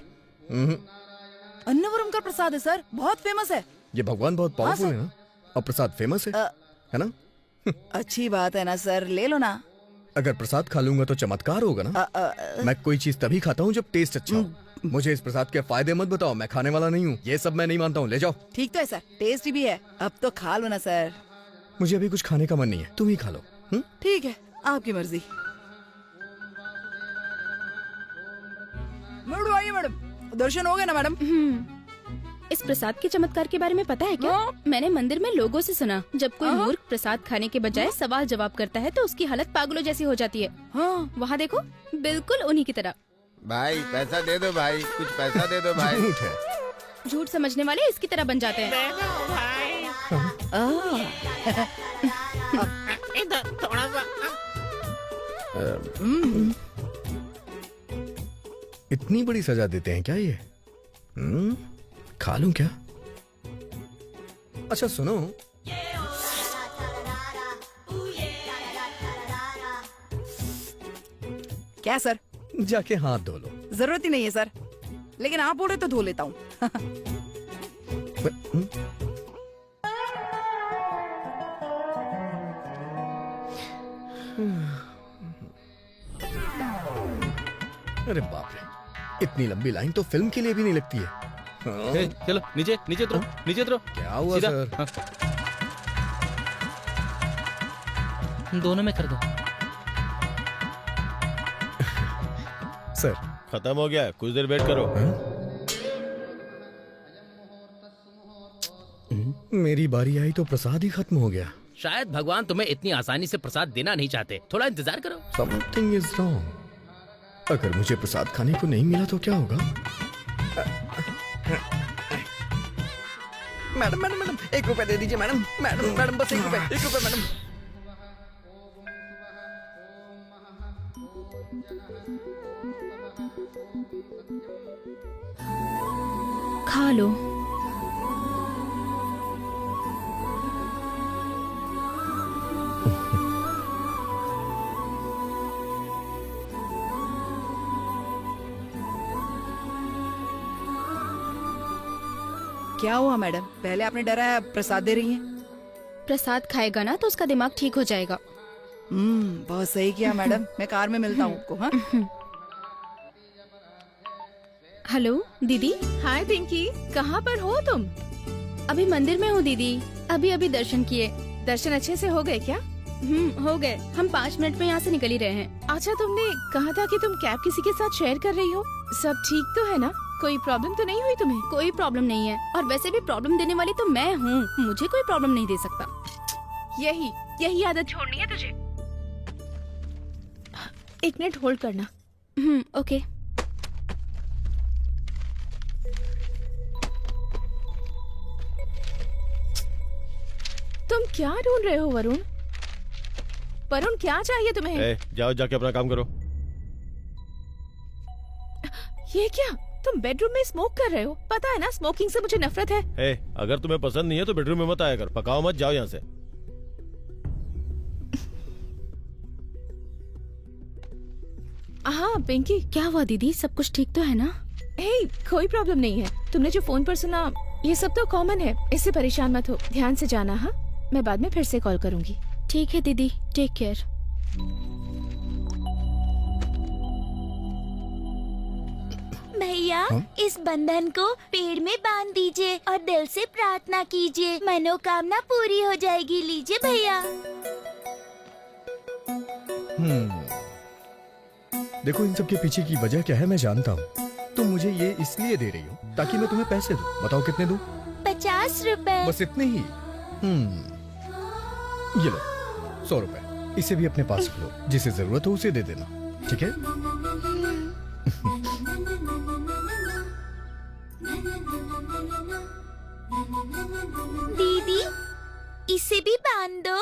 अन्नवरम का प्रसाद है सर, बहुत फेमस है। ये भगवान बहुत पावरफुल है ना, और प्रसाद फेमस है ना? अच्छी बात है ना सर, ले लो ना। अगर प्रसाद खा लूंगा तो चमत्कार होगा ना? मैं कोई चीज तभी खाता हूँ जब टेस्ट अच्छा हो। मुझे इस प्रसाद के फायदे मत बताओ, मैं खाने वाला नहीं हूँ। ये सब मैं नहीं मानता हूँ, ले जाओ। ठीक तो है सर, टेस्टी भी है। अब तो खा लो ना सर। मुझे अभी कुछ खाने का मन नहीं है, तुम ही खा लो। ठीक है, आपकी मर्जी। मैडम आइए मैडम, दर्शन हो गए ना मैडम? इस प्रसाद के चमत्कार के बारे में पता है क्या? मैंने मंदिर में लोगों से सुना, जब कोई मूर्ख प्रसाद खाने के बजाय सवाल जवाब करता है तो उसकी हालत पागलों जैसी हो जाती है। हाँ, वहाँ देखो, बिल्कुल उन्हीं की तरह। भाई पैसा दे दो भाई, कुछ पैसा दे दो भाई। झूठ है। झूठ समझने वाले इसकी तरह बन जाते हैं। इधर थोड़ा सा। इतनी बड़ी सजा देते हैं क्या ये? खा लूं क्या? अच्छा सुनो, क्या सर? जाके हाथ धो लो। जरूरत ही नहीं है सर, लेकिन आप बोल रहे तो धो लेता हूँ। अरे बाप रे, इतनी लंबी लाइन तो फिल्म के लिए भी नहीं लगती है। हाँ? ए, चलो नीचे नीचे उतरो, नीचे उतरो। क्या हुआ सीधा। सर? हाँ। दोनों में कर दो। सर खत्म हो गया है, कुछ देर वेट करो। मेरी बारी आई तो प्रसाद ही खत्म हो गया। शायद भगवान तुम्हें इतनी आसानी से प्रसाद देना नहीं चाहते, थोड़ा इंतजार करो। Something is wrong. अगर मुझे प्रसाद खाने को नहीं मिला तो क्या होगा? मैडम मैडम मैडम 1 रुपए दे दीजिए मैडम। मैडम मैडम बस 1 रुपए, 1 रुपए मैडम। खा लो। क्या हुआ मैडम? पहले आपने डरा है, अब प्रसाद दे रही हैं। प्रसाद खाएगा ना तो उसका दिमाग ठीक हो जाएगा। बहुत सही किया मैडम। मैं कार में मिलता हूँ आपको। हाँ, हेलो दीदी। हाय पिंकी, कहाँ पर हो तुम? अभी मंदिर में हूँ दीदी, अभी अभी दर्शन किए। दर्शन अच्छे से हो गए क्या? हो गए। हम 5 मिनट में यहाँ से निकल ही रहे हैं। अच्छा, तुमने कहा था कि तुम कैब किसी के साथ शेयर कर रही हो, सब ठीक तो है ना? कोई प्रॉब्लम तो नहीं हुई तुम्हें? कोई प्रॉब्लम नहीं है, और वैसे भी प्रॉब्लम देने वाली तो मैं हूँ, मुझे कोई प्रॉब्लम नहीं दे सकता। यही आदत छोड़नी है तुझे। 1 मिनट होल्ड करना। ओके। तुम क्या ढूंढ रहे हो वरुण? वरुण, क्या चाहिए तुम्हें? जाओ जाके अपना काम करो। ये क्या, तुम बेडरूम में स्मोक कर रहे हो? पता है ना, स्मोकिंग से मुझे नफरत है। अगर तुम्हें पसंद नहीं है तो बेडरूम में मत आया कर, पकाओ मत, जाओ यहाँ से। हाँ पिंकी। क्या हुआ दीदी, सब कुछ ठीक तो है ना? कोई प्रॉब्लम नहीं है। तुमने जो फोन पर सुना ये सब तो कॉमन है, इससे परेशान मत हो। ध्यान से जाना। हाँ, मैं बाद में फिर से कॉल करूंगी। ठीक है दीदी, टेक केयर। भैया, इस बंधन को पेड़ में बांध दीजिए और दिल से प्रार्थना कीजिए, मनोकामना पूरी हो जाएगी। लीजिए भैया। देखो, इन सब के पीछे की वजह क्या है मैं जानता हूँ। तुम मुझे ये इसलिए दे रही हो ताकि मैं तुम्हें पैसे दूं। बताओ कितने दूं? 50 रुपए। बस इतने ही? ये लो 100 रुपए। इसे भी अपने पास लो, जिसे जरूरत हो उसे दे देना, ठीक है? दीदी, इसे भी बांध दो।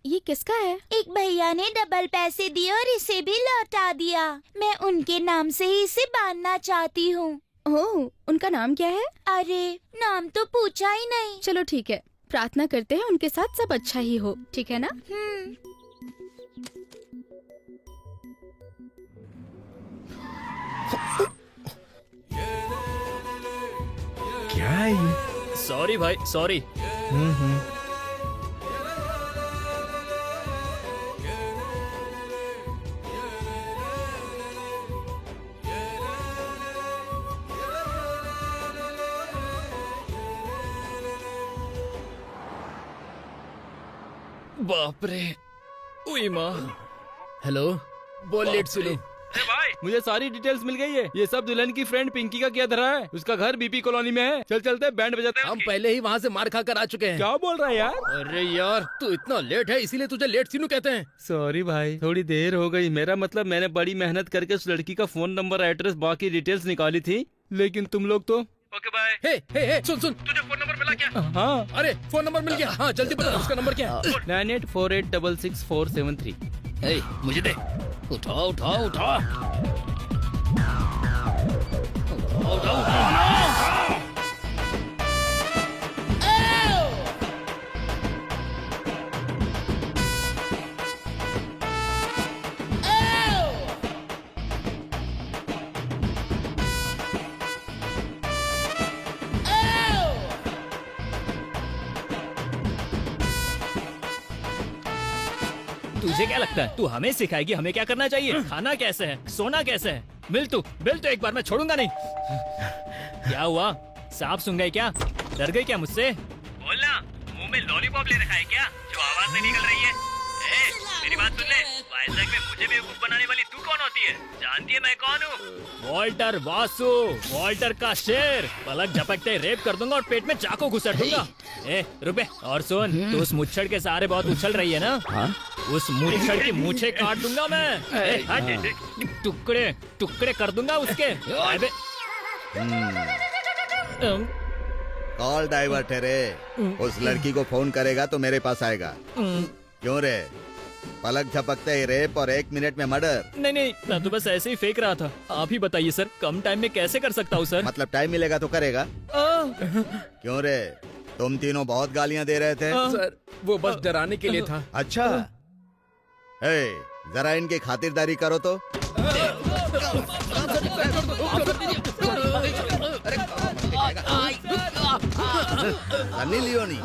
ये किसका है? एक भैया ने डबल पैसे दिए और इसे भी लौटा दिया। मैं उनके नाम से ही इसे बांधना चाहती हूँ। ओह, उनका नाम क्या है? अरे, नाम तो पूछा ही नहीं। चलो ठीक है, प्रार्थना करते हैं उनके साथ सब अच्छा ही हो, ठीक है ना? क्या है ये? सॉरी भाई, सॉरी। बाप रे, उई माँ। हेलो, बोल लेट सुनो। भाई मुझे सारी डिटेल्स मिल गई है। ये सब दुल्हन की फ्रेंड पिंकी का क्या धरा है। उसका घर बीपी कॉलोनी में है। चल चलते बैंड बजाते हैं। हम पहले ही वहाँ से मार खाकर आ चुके हैं। क्या बोल रहा है यार? अरे यार तू इतना लेट है इसीलिए तुझे लेट सीनू कहते हैं। सॉरी भाई, थोड़ी देर हो गई। मेरा मतलब मैंने बड़ी मेहनत करके उस लड़की का फोन नंबर, एड्रेस, बाकी डिटेल्स निकाली थी, लेकिन तुम लोग तो। Okay bye. हे सुन तुझे फोन नंबर मिला क्या? हाँ। अरे फोन नंबर मिल गया। हाँ जल्दी बता उसका नंबर क्या है? 98486647 ए, मुझे दे। उठाओ उठाओ उठाओ तुझे क्या लगता है तू हमें सिखाएगी हमें क्या करना चाहिए? खाना कैसे है, सोना कैसे है? मिल तो एक बार, मैं छोड़ूंगा नहीं। क्या हुआ, सांप सुन गए क्या? डर गई क्या मुझसे? बोलना, मुंह में लॉलीपॉप ले रखा है क्या जो आवाज नहीं निकल रही है? मेरी बात सुन ले, वाइजैक में मुझे बेवकूफ बनाने वाली तू कौन होती है? जानती है मैं कौन हूँ? वॉल्टर वासु, वॉल्टर का शेर। पलक झपकते रेप कर दूंगा और पेट में चाकू घुसा दूंगा। रुपए। और सुन, तू उस मुच्छड़ के सहारे बहुत उछल रही है ना? हाँ? उस मुच्छड़ की मूछें काट दूंगा मैं। टुकड़े टुकड़े कर दूंगा उसके। कॉल डाइवर्ट है रे। उस लड़की को फोन करेगा तो मेरे पास आएगा। क्यों रे? पलक झपकते ही रेप और 1 मिनट में मर्डर। नहीं, मैं तो बस ऐसे ही फेंक रहा था। आप ही बताइए सर, कम टाइम में कैसे कर सकता हूँ सर? मतलब टाइम मिलेगा तो करेगा। क्यों रे? तुम तीनों बहुत गालियाँ दे रहे थे। सर वो बस डराने के लिए था। अच्छा, जरा इनकी खातिरदारी करो तो। सन्नी लियोनी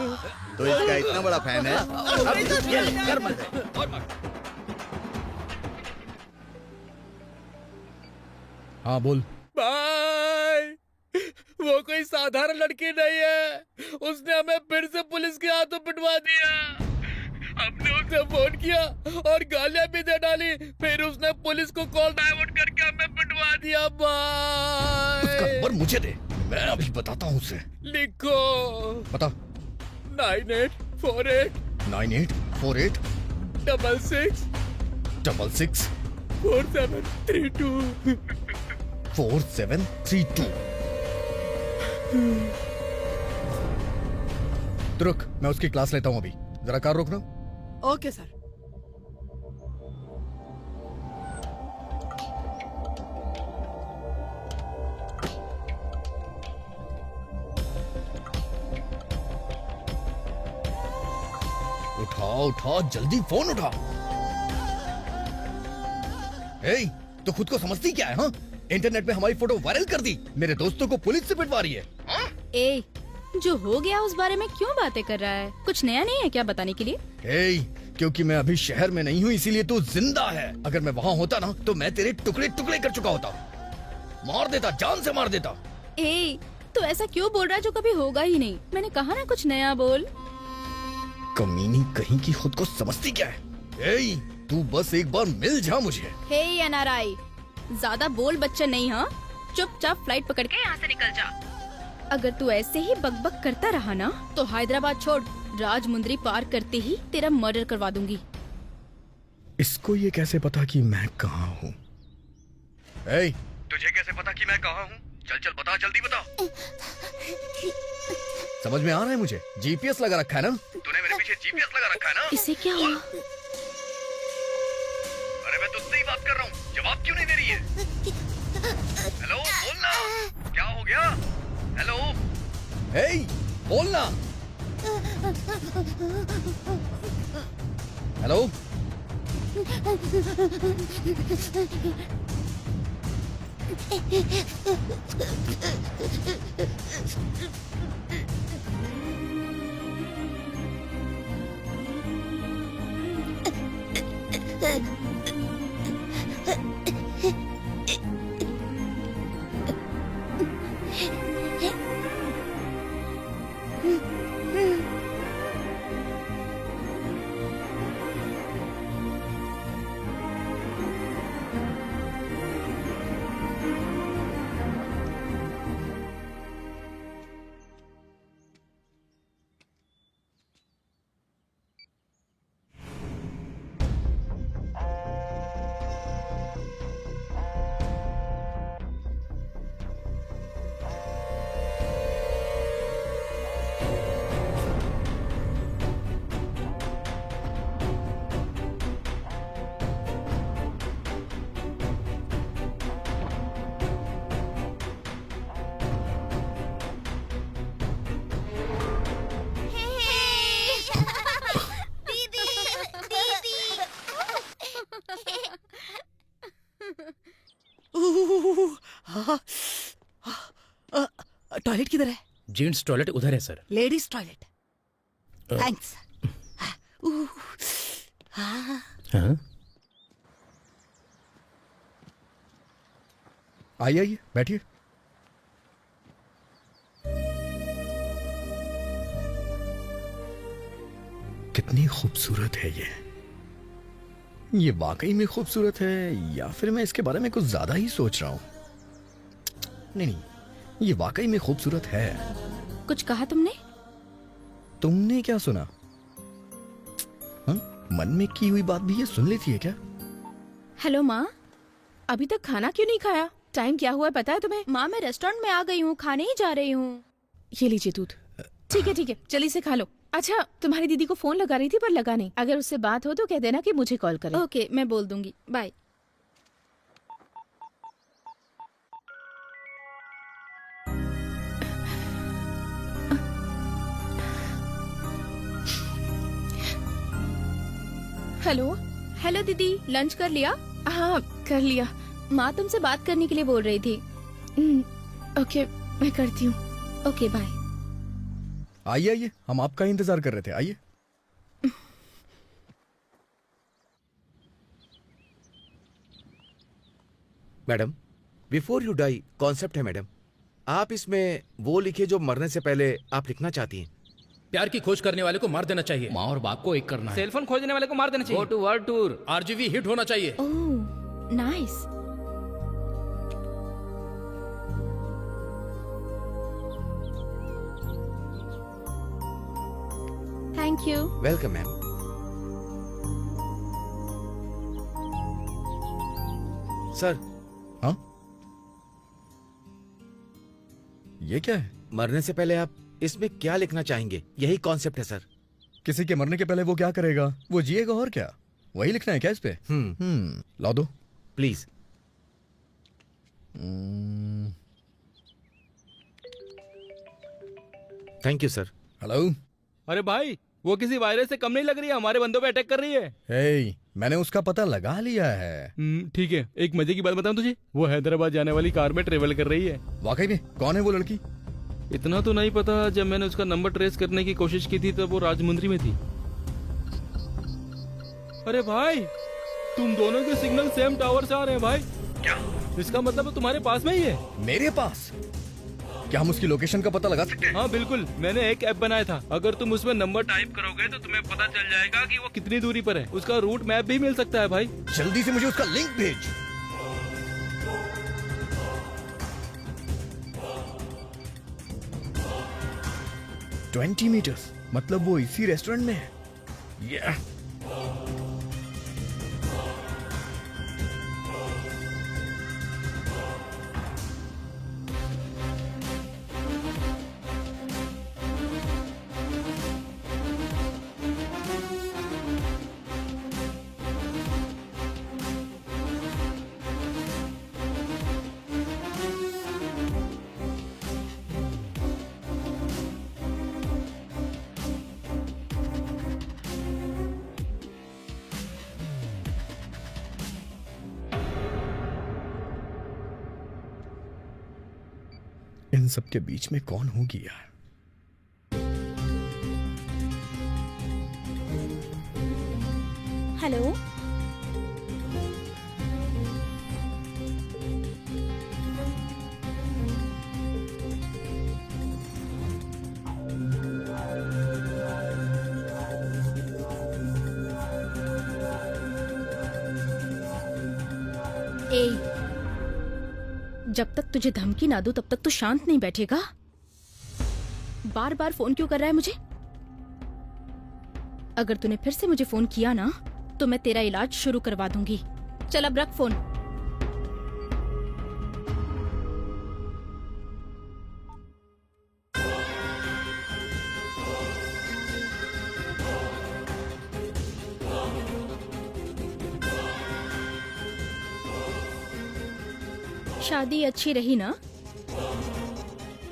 तो इसका इतना बड़ा फैन है। हाँ बोल। भाई वो कोई साधारण लड़की नहीं है। उसने हमें फिर से पुलिस के हाथों पिटवा दिया। हमने उसे फोन किया और गालियां भी दे डाली। फिर उसने पुलिस को कॉल डाइवर्ट करके हमें पिटवा दिया भाई। उसका नंबर मुझे दे, मैं अभी बताता हूँ उसे। लिखो। बता। 9848 9848 66 66 4732 4732। तो रुक, मैं उसकी क्लास लेता हूँ अभी। जरा कार रोकना। Okay sir. उठा जल्दी फोन उठा। तो खुद को समझती क्या है? हाँ, इंटरनेट पे हमारी फोटो वायरल कर दी। मेरे दोस्तों को पुलिस से पिटवा रही है। ए, जो हो गया उस बारे में क्यों बातें कर रहा है? कुछ नया नहीं है क्या बताने के लिए? क्योंकि मैं अभी शहर में नहीं हूँ इसीलिए तू जिंदा है। अगर मैं वहाँ होता ना तो मैं तेरे टुकड़े टुकड़े कर चुका होता। मार देता, जान से मार देता। तो ऐसा क्यों बोल रहा है जो कभी होगा ही नहीं? मैंने कहा ना कुछ नया बोल। कमीनी कहीं की, खुद को समझती क्या है? तू बस एक बार मिल जा मुझे। NRI, ज्यादा बोल बच्चा नहीं। हाँ, चुपचाप फ्लाइट पकड़ के यहाँ से निकल जा। अगर तू ऐसे ही बकबक करता रहा ना तो हैदराबाद छोड़ राजमुंदरी पार करते ही तेरा मर्डर करवा दूंगी। इसको ये कैसे पता कि मैं कहाँ हूँ? तुझे कैसे पता कि मैं कहाँ हूँ? चल बता, जल्दी बता। समझ में आ रहा है मुझे। GPS लगा रखा है ना? तूने मेरे पीछे GPS लगा रखा है ना? इसे क्या हुआ? अरे मैं तुझसे ही बात कर रहा हूँ, जवाब क्यों नहीं दे रही है? हेलो, बोलना। क्या हो गया? हेलो, बोलना। हेलो, टॉयलेट किधर है? जेंट्स टॉयलेट उधर है सर। Ladies toilet. थैंक्स। हाँ? आइए आइए बैठिए। कितनी खूबसूरत है ये वाकई में खूबसूरत है या फिर मैं इसके बारे में कुछ ज्यादा ही सोच रहा हूँ? नहीं, ये वाकई में खूबसूरत है। कुछ कहा तुमने? तुमने क्या सुना? हाँ? मन में की हुई बात भी ये सुन लेती है क्या? हेलो माँ। अभी तक खाना क्यों नहीं खाया? टाइम क्या हुआ है पता है तुम्हें? माँ मैं रेस्टोरेंट में आ गई हूँ, खाने ही जा रही हूँ। ये लीजिए दूध। ठीक है जल्दी से खा लो। अच्छा, तुम्हारी दीदी को फोन लगा रही थी पर लगा नहीं। अगर उससे बात हो तो कह देना कि मुझे कॉल करे। ओके, मैं बोल दूंगी। बाय। हेलो। हेलो दीदी, लंच कर लिया? हाँ कर लिया। माँ तुमसे बात करने के लिए बोल रही थी। ओके मैं करती हूँ। Okay bye. आइए आइए, हम आपका ही इंतजार कर रहे थे, आइए। Madam, before you die concept है मैडम। आप इसमें वो लिखिए जो मरने से पहले आप लिखना चाहती हैं। प्यार की खोज करने वाले को मार देना चाहिए। माँ और बाप को एक करना है। सेलफोन खोजने वाले को मार देना गो चाहिए। To world tour. RGV hit होना चाहिए। Oh nice. Thank you. Welcome ma'am. Sir. हाँ, ये क्या है? मरने से पहले आप इसमें क्या लिखना चाहेंगे, यही कॉन्सेप्ट है सर। किसी के मरने के पहले वो क्या करेगा? वो जिएगा और क्या? वही लिखना है क्या इस पे? ला दो please. Thank you sir. Hello. अरे भाई, वो किसी वायरस से कम नहीं लग रही है, हमारे बंदों पे अटैक कर रही है। हे, मैंने उसका पता लगा लिया है। ठीक है, एक मजे की बात बताऊं तुझे, वो हैदराबाद जाने वाली कार में ट्रेवल कर रही है। वाकई में? कौन है वो लड़की? इतना तो नहीं पता, जब मैंने उसका नंबर ट्रेस करने की कोशिश की थी तब वो राजमुंद्री में थी। अरे भाई, तुम दोनों के सिग्नल सेम टावर से आ रहे हैं भाई। क्या? इसका मतलब है तुम्हारे पास में ही है। मेरे पास? क्या हम उसकी लोकेशन का पता लगा सकते हैं? हाँ बिल्कुल, मैंने एक ऐप बनाया था। अगर तुम उसमें नंबर टाइप करोगे तो तुम्हें पता चल जाएगा कि वो कितनी दूरी पर है। उसका रूट मैप भी मिल सकता है भाई। जल्दी से मुझे उसका लिंक भेज। $20 मीटर्स, मतलब वो इसी रेस्टोरेंट में है। Yeah. इन सब के बीच में कौन होगी यार? हेलो। ए, जब तक तुझे धमकी ना दूं तब तक तू शांत नहीं बैठेगा। बार बार फोन क्यों कर रहा है मुझे? अगर तूने फिर से मुझे फोन किया ना तो मैं तेरा इलाज शुरू करवा दूंगी। चल अब रख फोन। शादी अच्छी रही ना?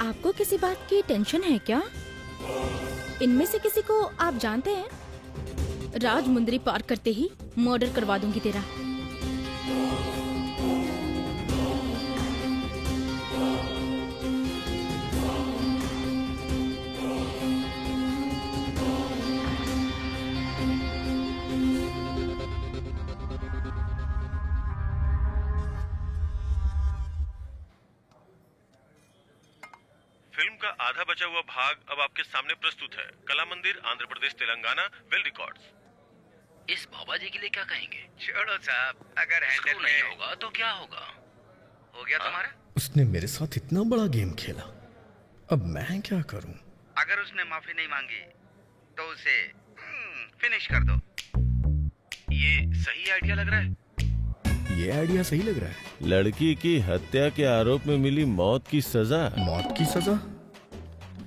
आपको किसी बात की टेंशन है क्या? इनमें से किसी को आप जानते हैं? राजमुंद्री पार करते ही मर्डर करवा दूंगी तेरा। का आधा बचा हुआ भाग अब आपके सामने प्रस्तुत है। कला मंदिर, आंध्र प्रदेश, तेलंगाना, वेल रिकॉर्ड्स। इस बाबा जी के लिए क्या कहेंगे? छोड़ो साहब, अगर हैंडल नहीं होगा तो क्या होगा? हो गया तुम्हारा। उसने मेरे साथ इतना बड़ा गेम खेला, अब मैं क्या करूं? अगर उसने माफी नहीं मांगी तो उसे फिनिश कर दो। ये सही आइडिया लग रहा है। ये आइडिया सही लग रहा है। लड़की की हत्या के आरोप में मिली मौत की सजा। मौत की सजा?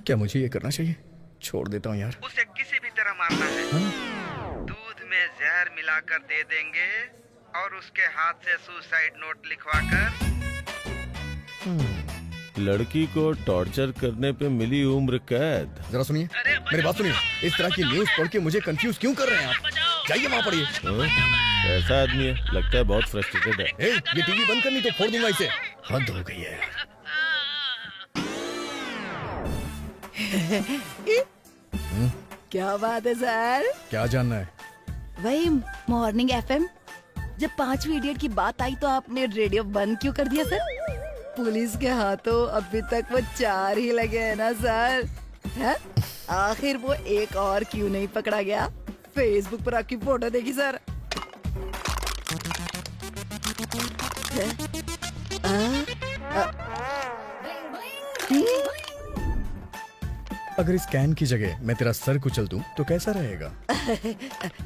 क्या मुझे ये करना चाहिए? छोड़ देता हूँ यार। उसे किसी भी तरह मारना है। दूध में जहर मिलाकर दे देंगे और उसके हाथ से सुसाइड नोट लिखवाकर। लड़की को टॉर्चर करने पे मिली उम्र कैद। जरा सुनिए, मेरी बात सुनिए। इस तरह की न्यूज पढ़ के मुझे कंफ्यूज क्यों कर रहे हैं आप? जाइए वहाँ पढ़िए। ऐसा आदमी है, लगता है बहुत फ्रस्ट्रेटेड है। ये टीवी बंद करनी तो फोड़ दूंगा इसे। हद हो गई है। क्या बात है सर? क्या जानना है? वही मॉर्निंग एफएम, जब 5वीं इडियट की बात आई तो आपने रेडियो बंद क्यों कर दिया सर? पुलिस के हाथों अभी तक वो 4 ही लगे हैं ना सर? है? आखिर वो एक और क्यों नहीं पकड़ा गया? फेसबुक पर आपकी फोटो देखी सर। अगर इस कैन की जगह मैं तेरा सर कुचल दूं तो कैसा रहेगा?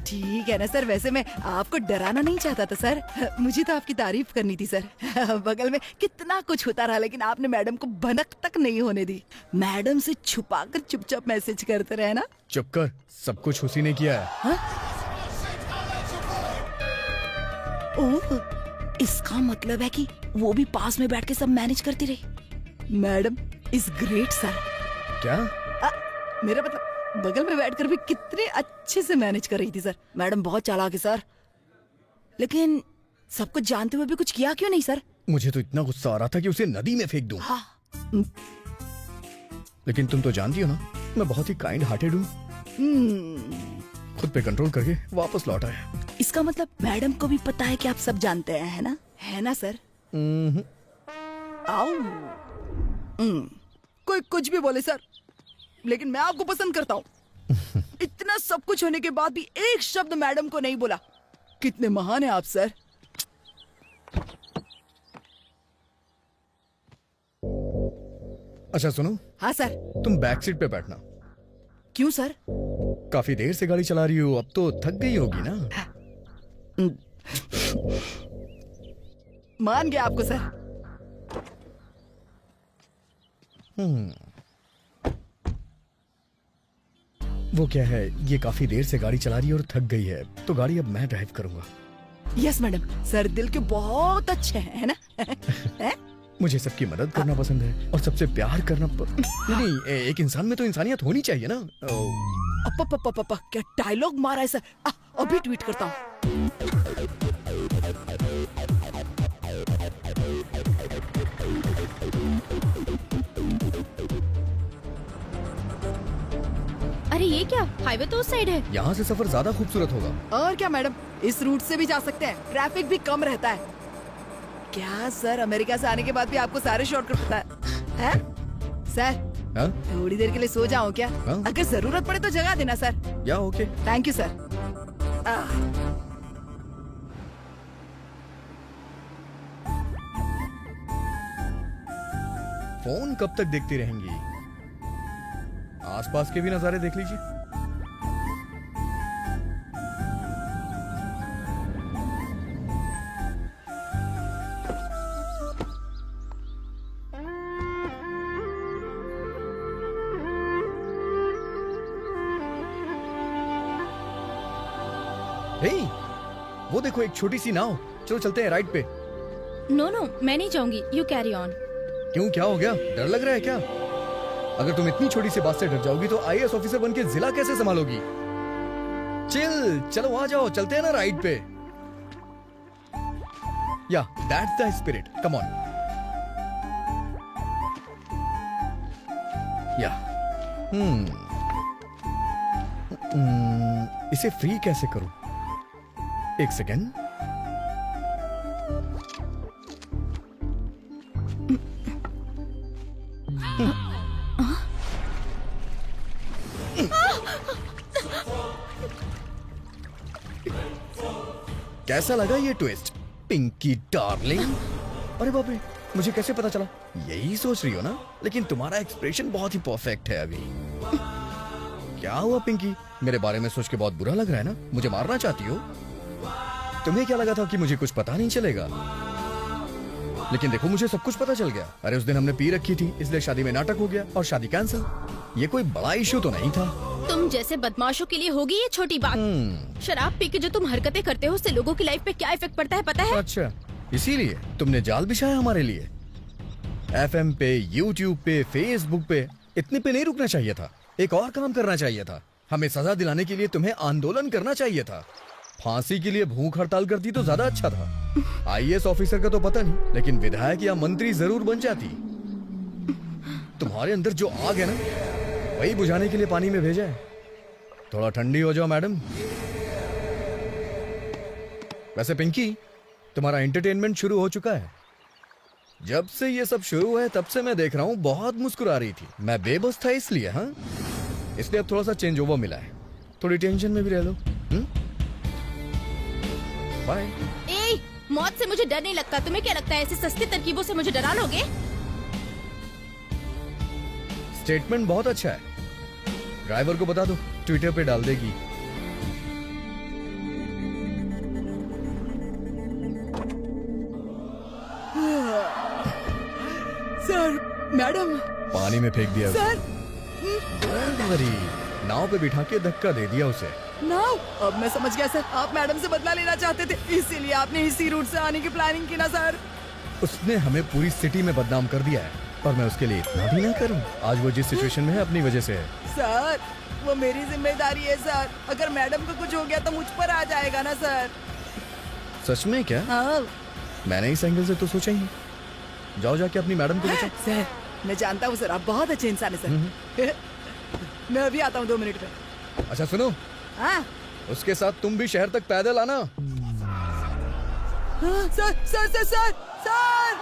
ठीक है ना सर, वैसे मैं आपको डराना नहीं चाहता था सर, मुझे तो आपकी तारीफ करनी थी सर। बगल में कितना कुछ होता रहा लेकिन आपने मैडम को भनक तक नहीं होने दी। मैडम से छुपाकर चुपचाप मैसेज करते रहे ना। चुप कर, सब कुछ उसी ने किया है। ओह, इसका मतलब है कि वो भी पास में बैठ के सब मैनेज करती रही। Madam is great sir. क्या? मेरा मतलब बगल में बैठकर भी कितने अच्छे से मैनेज कर रही थी सर। मैडम बहुत चालाक है सर, लेकिन सब कुछ जानते हुए भी कुछ किया क्यों नहीं सर? मुझे तो इतना गुस्सा आ रहा था कि उसे नदी में फेंक दूं। हाँ। लेकिन तुम तो जानती हो ना, मैं बहुत ही काइंड हार्टेड हूँ। खुद पे कंट्रोल करके वापस लौट आया। इसका मतलब मैडम को भी पता है कि आप सब जानते हैं, है ना सर? आओ। कोई कुछ भी बोले सर, लेकिन मैं आपको पसंद करता हूँ। इतना सब कुछ होने के बाद भी एक शब्द मैडम को नहीं बोला। कितने महान हैं आप सर। अच्छा सुनो। हाँ सर। तुम बैक सीट पे बैठना। क्यों सर? काफी देर से गाड़ी चला रही हो, अब तो थक गई होगी ना? मान गया आपको सर। वो क्या है, ये काफी देर से गाड़ी चला रही है और थक गई है, तो गाड़ी अब मैं ड्राइव करूंगा। यस मैडम, सर दिल के बहुत अच्छे हैं, है ना? है? मुझे सबकी मदद करना पसंद है और सबसे प्यार करना नहीं, एक इंसान में तो इंसानियत होनी चाहिए ना। अप्पा, क्या डायलॉग मारा है सर। अभी ट्वीट करता हूँ। अरे ये क्या, हाईवे तो उस साइड है। यहाँ से सफर ज्यादा खूबसूरत होगा। और क्या मैडम, इस रूट से भी जा सकते हैं, ट्रैफिक भी कम रहता है। क्या सर, अमेरिका से आने के बाद भी आपको सारे शॉर्टकट पता है? सर थोड़ी देर के लिए सो जाऊं क्या? अगर जरूरत पड़े तो जगा देना सर। या okay. Thank you sir. Phone कब तक देखती रहेंगी? आसपास के भी नजारे देख लीजिए। हे, वो देखो एक छोटी सी नाव। चलो चलते हैं राइड पे। नो, मैं नहीं जाऊंगी, यू कैरी ऑन। क्यों, क्या हो गया? डर लग रहा है क्या? अगर तुम इतनी छोटी सी बात से डर जाओगी तो आईएएस ऑफिसर बन के जिला कैसे संभालोगी? चलो आ जाओ, चलते हैं ना राइड पे। या that's the spirit, come on. या इसे फ्री कैसे करूं? एक सेकेंड। कैसा लगा ये ट्विस्ट पिंकी डार्लिंग? अरे बाप रे, मुझे कैसे पता चला? यही सोच रही हो ना? लेकिन तुम्हारा एक्सप्रेशन बहुत ही परफेक्ट है अभी। क्या हुआ पिंकी? मेरे बारे में सोच के बहुत बुरा लग रहा है ना? मुझे मारना चाहती हो? तुम्हें क्या लगा था कि मुझे कुछ पता नहीं चलेगा? लेकिन देखो मुझे सब कुछ पता चल गया। अरे उस दिन हमने पी रखी थी, इसलिए शादी में नाटक हो गया और शादी कैंसिल। ये कोई बड़ा इश्यू तो नहीं था। तुम जैसे बदमाशों के लिए होगी ये छोटी बात। शराब पी के जो तुम हरकतें करते हो उससे लोगों की लाइफ पे क्या इफेक्ट पड़ता है पता है? अच्छा, इसीलिए तुमने जाल बिछाया हमारे लिए। FM पे, YouTube पे, Facebook पे, इतने पे नहीं रुकना चाहिए था। एक और काम करना चाहिए था। हमें सजा दिलाने के लिए तुम्हें आंदोलन करना चाहिए था। फांसी के लिए भूख हड़ताल करती तो ज्यादा अच्छा था। IAS ऑफिसर का तो पता नहीं, लेकिन विधायक या मंत्री जरूर बन जाती। तुम्हारे अंदर जो आग है ना, वही बुझाने के लिए पानी में भेजा है। थोड़ा ठंडी हो जाओ मैडम। वैसे पिंकी, तुम्हारा एंटरटेनमेंट शुरू हो चुका है। जब से ये सब शुरू है तब से मैं देख रहा हूँ बहुत मुस्कुरा रही थी। मैं बेबस था इसलिए, हाँ, इसलिए अब थोड़ा सा चेंज ओवर मिला है। थोड़ी टेंशन में भी रह लो। बाय। ए, मौत से मुझे डर नहीं लगता। तुम्हें क्या लगता है ऐसी सस्ती तरकीबों से मुझे डरा लोगे? स्टेटमेंट बहुत अच्छा है। ड्राइवर को बता दो, ट्विटर पे डाल देगी। सर, मैडम, पानी में फेंक दिया सर। डोंट वरी, नाव पे बिठा के धक्का दे दिया उसे। नाउ, अब मैं समझ गया सर। आप मैडम से बदला लेना चाहते थे, इसीलिए आपने इसी रूट से आने की प्लानिंग की ना सर? उसने हमें पूरी सिटी में बदनाम कर दिया है, और मैं उसके लिए इतना भी ना करूं। आज वो जिस सिचुएशन में है अपनी वजह से है। सर, वो मेरी जिम्मेदारी है सर। अगर मैडम को कुछ हो गया तो मुझ पर आ जाएगा ना सर? सच में क्या? हाँ मैंने इस एंगल से तो सोचा ही नहीं। जाओ जाके अपनी मैडम को बचाओ। सर, मैं जानता हूँ सर, आप बहुत अच्छे इंसान है सर। मैं अभी आता हूँ 2 मिनट में। अच्छा सुनो, हाँ उसके साथ तुम भी शहर तक पैदल आना। हाँ, sir sir sir sir sir.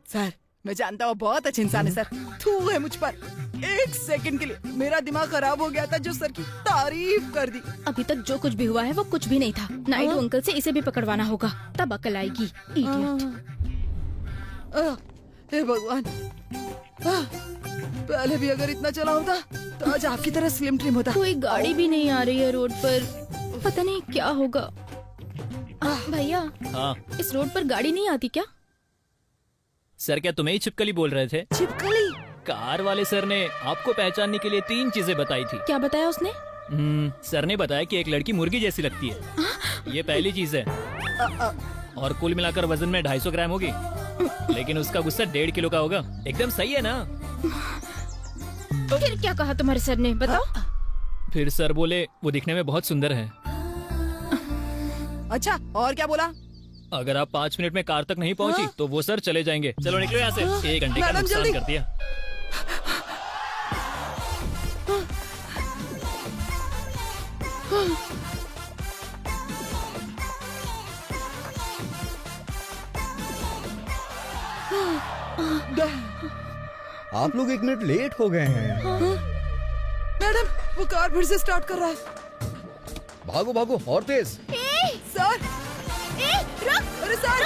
Sir, मैं जानता हूँ बहुत अच्छे इंसान है सर। थू है मुझ पर। 1 सेकंड के लिए मेरा दिमाग खराब हो गया था जो सर की तारीफ कर दी। अभी तक जो कुछ भी हुआ है वो कुछ भी नहीं था। नायडू अंकल से इसे भी पकड़वाना होगा, तब अकल आएगी। इडियट। हे भगवान, पहले भी अगर इतना चला होता तो आज आपकी तरह स्लिम ट्रिम होता। कोई गाड़ी भी नहीं आ रही है रोड पर, पता नहीं क्या होगा। भैया, हाँ इस रोड पर गाड़ी नहीं आती क्या? सर, क्या तुम्हें ही छिपकली बोल रहे थे? छिपकली? कार वाले सर ने आपको पहचानने के लिए 3 चीजें बताई थी। क्या बताया उसने? सर ने बताया कि एक लड़की मुर्गी जैसी लगती है। ये पहली चीज है। और कुल मिलाकर वजन में 250 ग्राम होगी। लेकिन उसका गुस्सा 1.5 किलो का होगा। एकदम सही है ना? फिर क्या कहा तुम्हारे सर ने, बताओ? फिर सर बोले वो दिखने में बहुत सुंदर है। अच्छा, और क्या बोला? अगर आप 5 मिनट में कार तक नहीं पहुंची तो वो सर चले जाएंगे। चलो निकलो यहाँ से। 1 घंटे का मैडम, नुकसान जल्दी। कर दिया। आप लोग 1 मिनट लेट हो गए हैं। मैडम, वो कार फिर से स्टार्ट कर रहा है। भागो भागो और तेज। सर, अरे सर,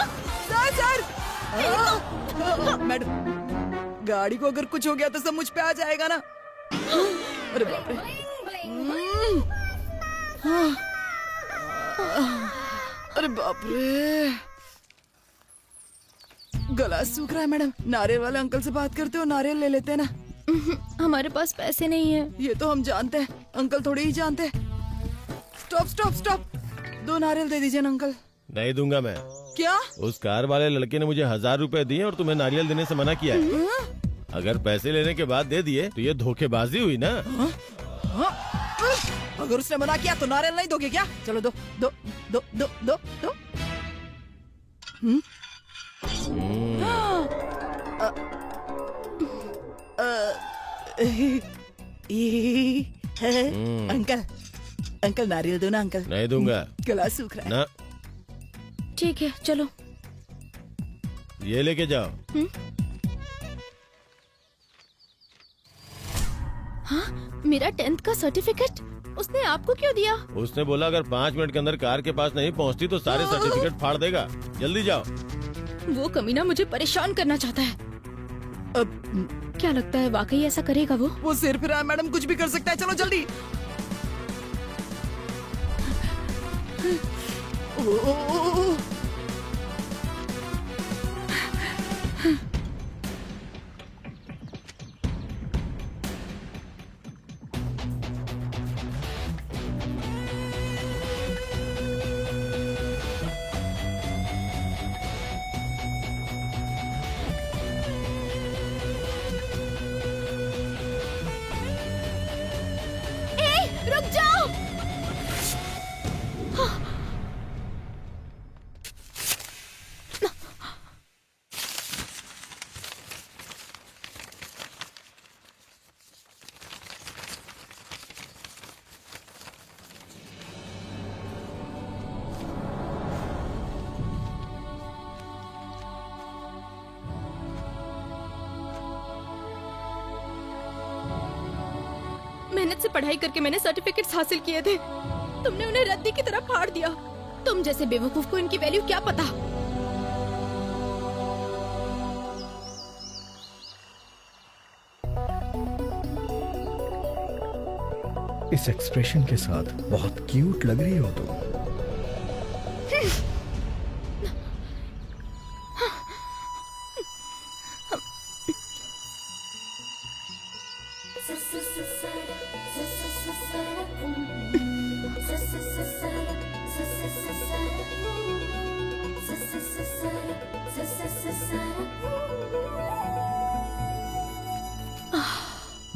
सर। मैडम, गाड़ी को अगर कुछ हो गया तो सब मुझ पे आ जाएगा ना? अरे बाप रे। अरे बाप रे, गला सूख रहा है। मैडम, नारियल वाले अंकल से बात करते हो, नारियल ले लेते हैं ना? हमारे पास पैसे नहीं है। ये तो हम जानते हैं, अंकल थोड़ी ही जानते हैं। स्टॉप स्टॉप स्टॉप, 2 नारियल दे दीजिए ना अंकल। नहीं दूंगा मैं। क्या? उस कार वाले लड़के ने मुझे 1000 रुपए दिए और तुम्हें नारियल देने से मना किया है। अगर पैसे लेने के बाद दे दिए तो ये धोखेबाजी हुई ना? अगर उसने मना किया तो नारियल नहीं दोगे क्या? चलो दो दो दो दो दो दो। अंकल, अंकल नारियल दो ना अंकल। नहीं दूंगा। गला सूख रहा है ना। ठीक है, चलो। ये लेके जाओ। हाँ, मेरा 10th का सर्टिफिकेट उसने आपको क्यों दिया? उसने बोला अगर 5 मिनट के अंदर कार के पास नहीं पहुंचती तो सारे सर्टिफिकेट फाड़ देगा। जल्दी जाओ। वो कमीना मुझे परेशान करना चाहता है। अब क्या लगता है वाकई ऐसा करेगा वो? वो सिर फिरा है मैडम, कुछ भी कर सकता है। चलो जल्दी। रुक जाओ। मेहनत से पढ़ाई करके मैंने सर्टिफिकेट्स हासिल किए थे, तुमने उन्हें रद्दी की तरह फाड़ दिया। तुम जैसे बेवकूफ को इनकी वैल्यू क्या पता? इस एक्सप्रेशन के साथ बहुत क्यूट लग रही हो तुम।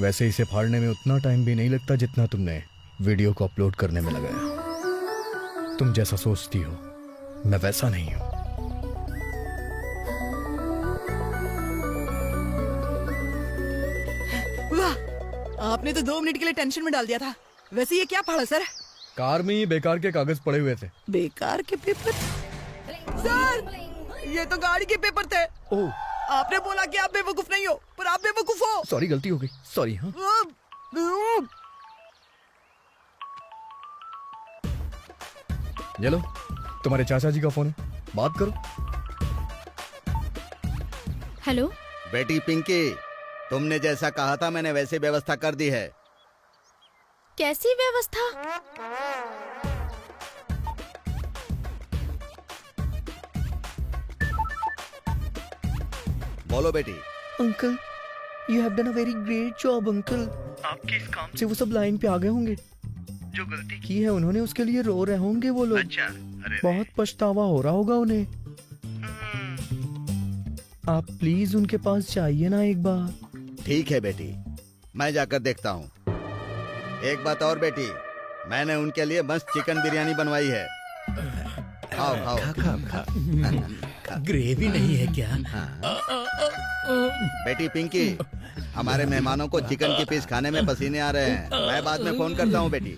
वैसे इसे फाड़ने में उतना टाइम भी नहीं लगता जितना तुमने वीडियो को अपलोड करने में लगाया। तुम जैसा सोचती हो मैं वैसा नहीं हूं। वाह, आपने तो 2 मिनट के लिए टेंशन में डाल दिया था। वैसे ये क्या फाड़ा सर? कार में ही बेकार के कागज पड़े हुए थे। बेकार के पेपर? सर, ये तो गाड़ी के पेपर थे। ओह, आपने बोला कि आप बेवकूफ नहीं हो, पर आप बेवकूफ हो। सॉरी, गलती हो गई। सॉरी। हाँ, ये लो, तुम्हारे चाचा जी का फोन है, बात करो। हेलो बेटी पिंकी, तुमने जैसा कहा था मैंने वैसी व्यवस्था कर दी है। कैसी व्यवस्था? बोलो बेटी। Uncle, you have done a very great job uncle. आपके इस काम से वो सब लाइन पे आ गए होंगे। जो गलती की है उन्होंने, उसके लिए रो रहे होंगे वो लोग। अच्छा, अरे बहुत पछतावा हो रहा होगा उन्हें। आप प्लीज उनके पास जाइए ना एक बार। ठीक है बेटी, मैं जाकर देखता हूँ। एक बात और बेटी, मैंने उनके लिए मस्त चिकन बिरयानी बनवाई है। खाओ खाओ। ग्रेवी नहीं है क्या? बेटी पिंकी, हमारे मेहमानों को चिकन की पीस खाने में पसीने आ रहे हैं। मैं बाद में फोन करता हूँ बेटी,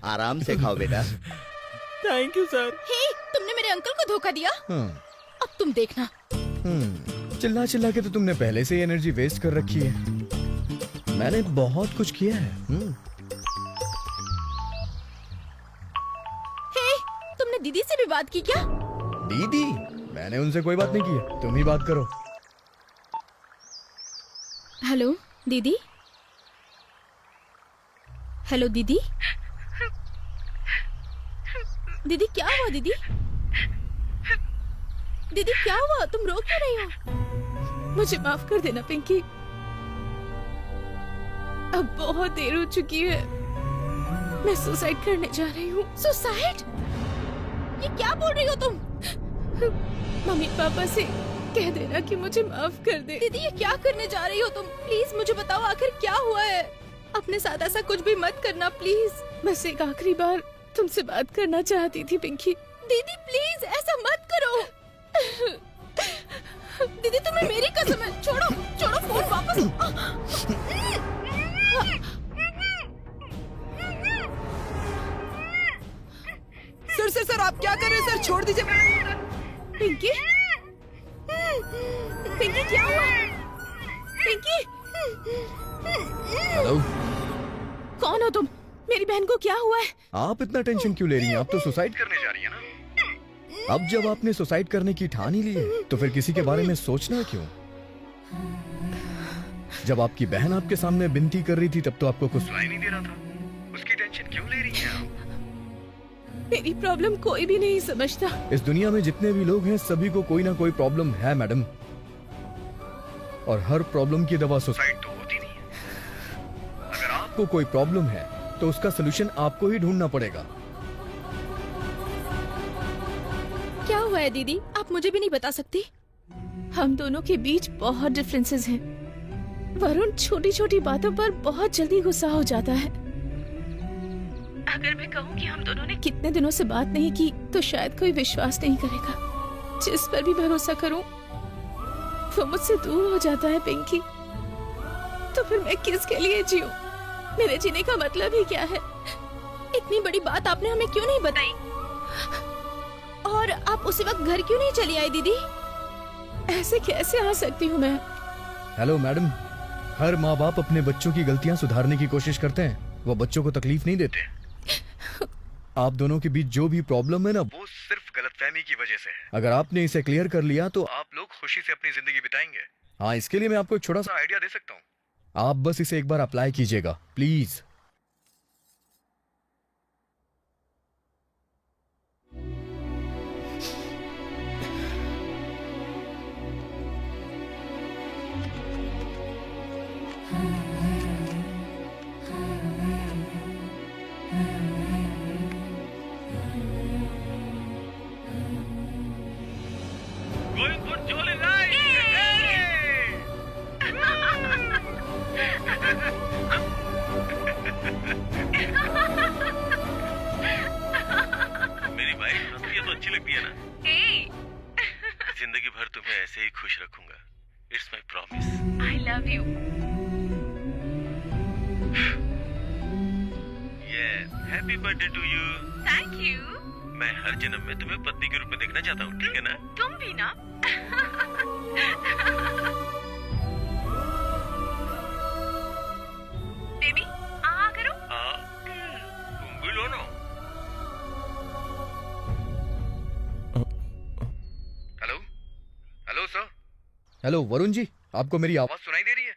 आराम से खाओ बेटा। Thank you sir. हे, तुमने मेरे अंकल को धोखा दिया। अब तुम देखना। चिल्ला चिल्ला के तो तुमने पहले से ही एनर्जी वेस्ट कर रखी है। मैंने बहुत कुछ किया है। हे, तुमने दीदी से भी बात की क्या? दीदी? मैंने उनसे कोई बात नहीं की है, तुम ही बात करो। हेलो दीदी। हेलो दीदी। दीदी क्या हुआ दीदी? दीदी क्या हुआ? तुम रो क्यों रही हो? मुझे माफ कर देना पिंकी, अब बहुत देर हो चुकी है। मैं सुसाइड करने जा रही हूँ। सुसाइड? ये क्या बोल रही हो तुम? मम्मी पापा से कह देना कि मुझे माफ कर दे। दीदी ये क्या करने जा रही हो तुम? प्लीज मुझे बताओ आखिर क्या हुआ है। अपने साथ ऐसा कुछ भी मत करना प्लीज। बस एक आखिरी बार तुमसे बात करना चाहती थी पिंकी। दीदी प्लीज ऐसा मत करो। दीदी तुम्हें मेरी कसम है, छोड़ो छोड़ो फोन वापस। सर आप क्या कर रहे हैं सर? छोड़ दीजिए। पिंकी, पिंकी क्या हुआ? पिंकी। हेलो। हो तुम? मेरी बहन को क्या हुआ है? आप इतना टेंशन क्यों ले रही हैं? आप तो सुसाइड करने जा रही हैं ना। अब जब आपने सुसाइड करने की ठान ही ली है तो फिर किसी के बारे में सोचना क्यों? जब आपकी बहन आपके सामने विनती कर रही थी तब तो आपको कुछ सुनाई नहीं दे रहा था। उसकी टेंशन क्यों ले रही हैं आप? मेरी प्रॉब्लम कोई भी नहीं समझता। इस दुनिया में जितने भी लोग हैं सभी को कोई ना कोई प्रॉब्लम है मैडम, और हर प्रॉब्लम की दवा सुसाइड तो होती नहीं है। अगर आपको कोई प्रॉब्लम है तो उसका सोल्यूशन आपको ही ढूंढना पड़ेगा। क्या हुआ है दीदी? आप मुझे भी नहीं बता सकती? हम दोनों के बीच बहुत डिफरेंसेस हैं। वरुण छोटी छोटी बातों पर बहुत जल्दी गुस्सा हो जाता है। अगर मैं कहूँ कि हम दोनों ने कितने दिनों से बात नहीं की तो शायद कोई विश्वास नहीं करेगा। जिस पर भी भरोसा करूँ वो मुझसे दूर हो जाता है पिंकी। तो फिर मैं किसके लिए जीऊं? मेरे जीने का मतलब ही क्या है? इतनी बड़ी बात आपने हमें क्यों नहीं बताई? और आप उसी वक्त घर क्यों नहीं चली आई दीदी? ऐसे कैसे आ सकती हूँ मैं? हेलो मैडम, हर माँ बाप अपने बच्चों की गलतियाँ सुधारने की कोशिश करते हैं, वो बच्चों को तकलीफ नहीं देते। आप दोनों के बीच जो भी प्रॉब्लम है ना वो सिर्फ गलतफहमी की वजह से है। अगर आपने इसे क्लियर कर लिया तो आप लोग खुशी से अपनी जिंदगी बिताएंगे। हाँ, इसके लिए मैं आपको एक छोटा सा आइडिया दे सकता हूँ। आप बस इसे एक बार अप्लाई कीजिएगा प्लीज। मेरी वाइफ हंसती है तो अच्छी लगती है ना? जिंदगी भर तुम्हें ऐसे ही खुश रखूंगा। It's my promise. I love you. Happy birthday to you. Thank you. मैं हर जन्म में तुम्हें पत्नी के रूप में देखना चाहता हूँ, ठीक है ना? तुम भी ना। बेबी आ करो। तुम भी लो ना। Hello hello sir. Hello Varun ji, आपको मेरी आवाज सुनाई दे रही है?